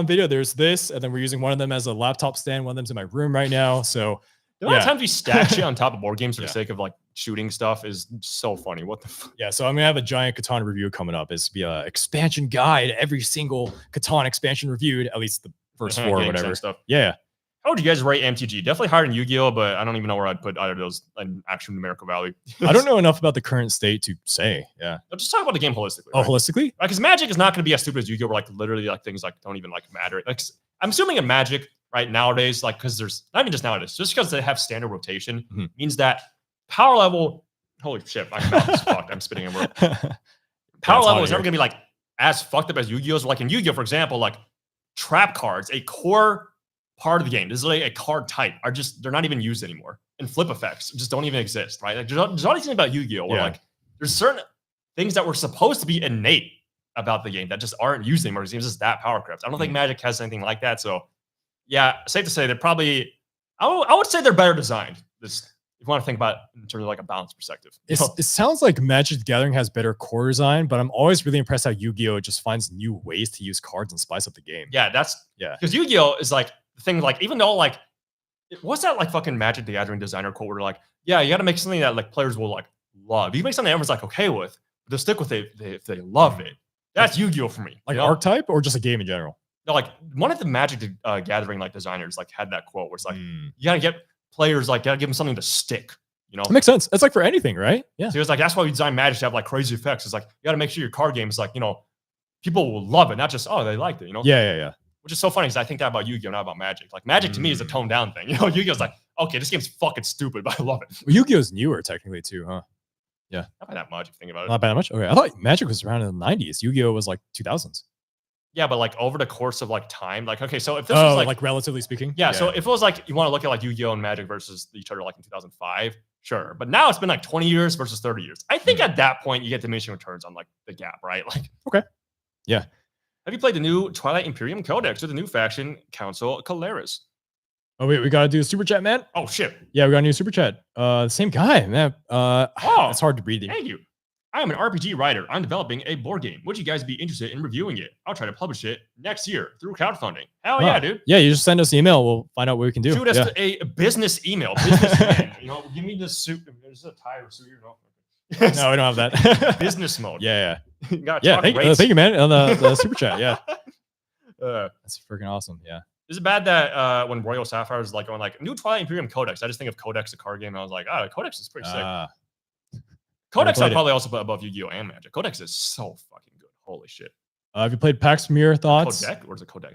video. There's this, and then we're using one of them as a laptop stand. One of them's in my room right now. So the amount of times we stack shit on top of board games for the sake of like shooting stuff is so funny. What the fuck? Yeah, so I'm gonna have a giant Catan review coming up. It's be a expansion guide, every single Catan expansion reviewed, at least the first 4 or whatever. Stuff. Yeah. How would you guys rate MTG? Definitely higher than Yu-Gi-Oh, but I don't even know where I'd put either of those in actual numerical value. I don't know enough about the current state to say. Yeah. I'll just talk about the game holistically. Oh, right? Holistically? Because Magic is not going to be as stupid as Yu-Gi-Oh, where like literally like things like don't even like matter. Like I'm assuming in Magic right nowadays, like because there's not even just nowadays, just because they have standard rotation means that power level. Holy shit, my mouth is fucked. I'm spitting in word. Power level is never going to be like as fucked up as Yu-Gi-Oh's. Like in Yu-Gi-Oh, for example, like trap cards, a core part of the game. This is like a card type are just they're not even used anymore. And flip effects just don't even exist, right? Like there's all these things about Yu-Gi-Oh! Where like there's certain things that were supposed to be innate about the game that just aren't used anymore. It seems just that power crept. I don't think Magic has anything like that. So yeah, safe to say they're probably I would say they're better designed. This if you want to think about it in terms of like a balance perspective. It sounds like Magic the Gathering has better core design, but I'm always really impressed how Yu-Gi-Oh! Just finds new ways to use cards and spice up the game. Yeah, because Yu-Gi-Oh! Is like the thing, like even though like what's that like fucking Magic the Gathering designer quote where like, yeah, you got to make something that like players will like love. You make something everyone's like okay with, but they'll stick with it if they love it. That's Yu-Gi-Oh! For me. Like archetype or just a game in general? No, like one of the Magic Gathering like designers like had that quote where it's like, you gotta get players like gotta give them something to stick. You know, it makes sense. It's like for anything, right? Yeah. So he was like, that's why we designed Magic to have like crazy effects. It's like you gotta make sure your card game is like, you know, people will love it, not just they liked it. You know? Yeah. Which is so funny because I think that about Yu-Gi-Oh, not about Magic. Like Magic to me is a toned down thing. You know, Yu-Gi-Oh's like, okay, this game's fucking stupid, but I love it. Well, Yu-Gi-Oh's newer technically too, huh? Yeah. Not by that much if you think about it. Not by that much? Okay. I thought Magic was around in the 90s. Yu-Gi-Oh was like 2000s. Yeah, but like over the course of like time, like okay, so if this was like relatively speaking, yeah, so if it was like you want to look at like Yu-Gi-Oh and Magic versus each other like in 2005, sure, but now it's been like 20 years versus 30 years. I think at that point you get diminishing returns on like the gap, right? Like okay, yeah. Have you played the new Twilight Imperium Codex or the new faction Council Caleris? Oh wait, we gotta do a super chat, man. Oh shit, yeah, we got a new super chat. Same guy, man. It's hard to read. Thank you. I am an RPG writer. I'm developing a board game. Would you guys be interested in reviewing it? I'll try to publish it next year through crowdfunding. Hell yeah, dude. Yeah, you just send us an email. We'll find out what we can do. Shoot us a business email. Business you know, give me the suit. There's a tie or suit. No, we don't have that. Business mode. Yeah. Thank you, man, on the super chat. Yeah. That's freaking awesome. Yeah. Is it bad that when Royal Sapphire is like going like new Twilight Imperium Codex? I just think of Codex, a card game. And I was like, Codex is pretty sick. Codex I'd probably also put above Yu-Gi-Oh! And Magic. Codex is so fucking good. Holy shit. Have you played Pax Pamir thoughts? Codex? Or is it Codex?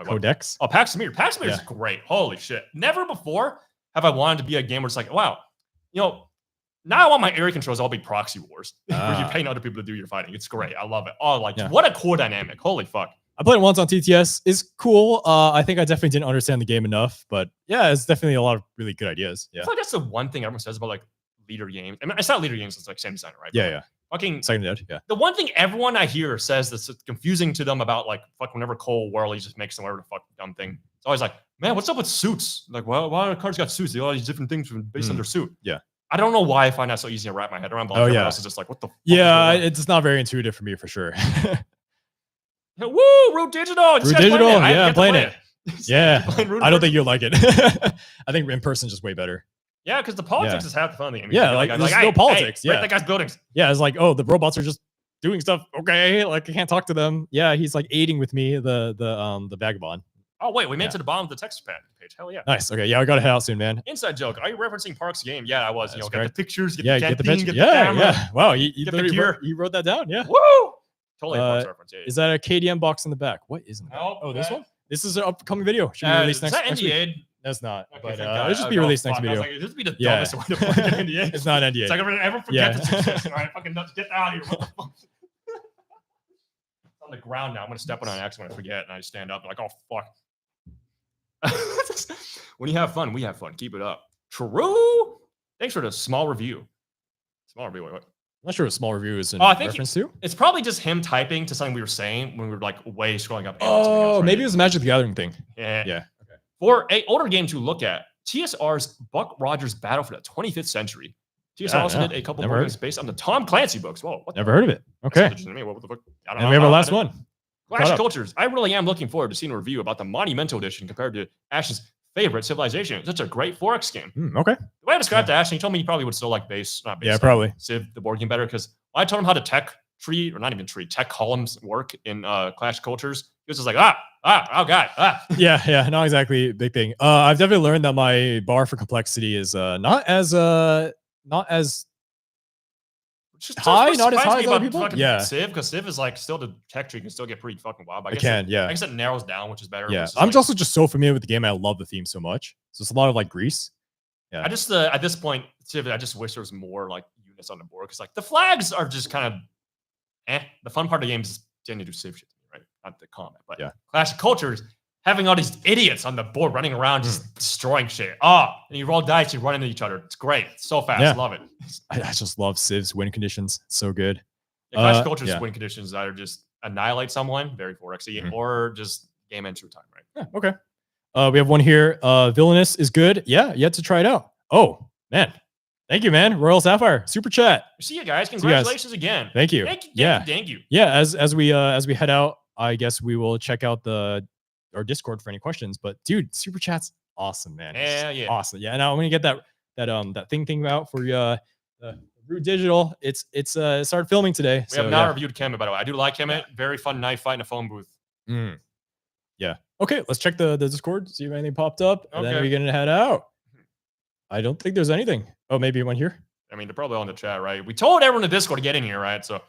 Codex? Oh, Pax Pamir. Pax Pamir is great. Holy shit. Never before have I wanted to be a game where it's like, wow, you know, now I want my area controls all be proxy wars where you're paying other people to do your fighting. It's great. I love it. Oh, like what a cool dynamic. Holy fuck. I played it once on TTS. It's cool. I think I definitely didn't understand the game enough, but yeah, it's definitely a lot of really good ideas. Yeah. I feel like that's the one thing everyone says about like leader games. I mean, it's not leader games, it's like same designer, right? Yeah. Fucking second edge, yeah. The one thing everyone I hear says that's confusing to them about like fuck whenever Cole Worley just makes some whatever the fuck dumb thing. It's always like, man, what's up with suits? Like, why are cards got suits? They all these different things based on their suit. Yeah. I don't know why I find that so easy to wrap my head around. But everyone else is just like, what the fuck? Yeah, it's not very intuitive for me for sure. Woo, Root Digital. Root Digital, yeah, I'm playing it. Yeah. I don't think you'll like it. I think in person is just way better. Yeah, because the politics is half the fun thing. I mean, yeah, like there's no politics. Break that guy's buildings. Yeah, it's like, oh, the robots are just doing stuff. Okay, like I can't talk to them. Yeah, he's like aiding with me, the vagabond. Oh wait, we made it to the bottom of the text page. Hell yeah. Nice. Okay, yeah, I gotta head out soon, man. Inside joke. Are you referencing Park's game? Yeah, I was. That's get the pictures, get the picture. Get the camera. Yeah. Wow, you wrote that down. Yeah. Woo! Totally Park's reference. Yeah. Is that a KDM box in the back? What is in the back? Oh, this one? This is an upcoming video. Should be released next week. That's not. Okay, but it'll just be released next video. This would be the dumbest way to play an NDA. It's not an NDA. It's like everyone forget this exists. All right, fucking nuts, get out of here. It's on the ground now. I'm gonna step on it on accident when I forget, and I just stand up and like, oh fuck. When you have fun, we have fun. Keep it up. True. Thanks for the small review. Small review. What? I'm not sure what small review is in reference to. It's probably just him typing to something we were saying when we were like way scrolling up. Oh, maybe it was a Magic the Gathering thing. Yeah. Okay. For an older game to look at, TSR's Buck Rogers Battle for the 25th Century. TSR also did a couple more games based on the Tom Clancy books. Whoa. Never heard of it. Okay. What the fuck? And we have our last one. Clash Cultures. I really am looking forward to seeing a review about the Monumental Edition compared to Ash's favorite Civilization. It's such a great 4X game. Okay. The way I described to Ash, he told me he probably would still like probably Civ, the board game better, because I told him how to tech columns work in Clash Cultures. He was just like, oh god. Yeah, not exactly a big thing. I've definitely learned that my bar for complexity is not as high as other people. Yeah, Civ, because Civ is like still the tech tree can still get pretty fucking wild. I guess it narrows down, which is better. Yeah, I'm also just so familiar with the game. I love the theme so much. So it's a lot of like Greece. Yeah, I just at this point, Civ, I just wish there was more like units on the board, because like the flags are just kind of the fun part of the game is getting to do Civ shit, right? Not the combat, but Clash of Cultures having all these idiots on the board running around just destroying shit. Oh, and you roll dice, you run into each other. It's great. It's so fast. Yeah. Love it. I just love Civ's win conditions. It's so good. Yeah, Clash of Culture's yeah. win conditions either just annihilate someone, very 4X, or just game end 2 time, right? Yeah, okay. We have one here. Villainous is good. Yeah, yet to try it out. Oh, man. Thank you, man. Royal Sapphire, super chat. See you guys. Congratulations again. Thank you. Thank you. Thank you. Yeah, as we head out, I guess we will check out our Discord for any questions. But dude, super chat's awesome, man. Yeah. Awesome. Yeah. Now I'm gonna get that thing out for Root Digital. It's started filming today. We have not reviewed Kemet, by the way. I do like Kemet. Very fun knife fight in a phone booth. Yeah. Okay, let's check the Discord, see if anything popped up, and then Okay. we're gonna head out. I don't think there's anything. Oh, maybe one here. I mean, they're probably on the chat, right? We told everyone in the Discord to get in here, right? So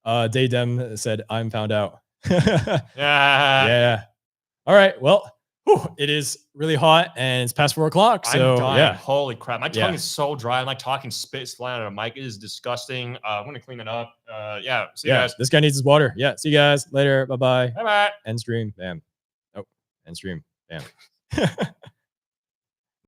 Daydem said, I'm found out. yeah. Yeah. All right. Well, it is really hot and it's past 4 o'clock. So I'm dying. yeah. Holy crap. My tongue is so dry. I'm like talking spit flying out of the mic. It is disgusting. I'm gonna clean it up. Yeah. See you guys. This guy needs his water. Yeah. See you guys later. Bye-bye. Bye-bye. End stream. Bam. Oh, end stream. Bam.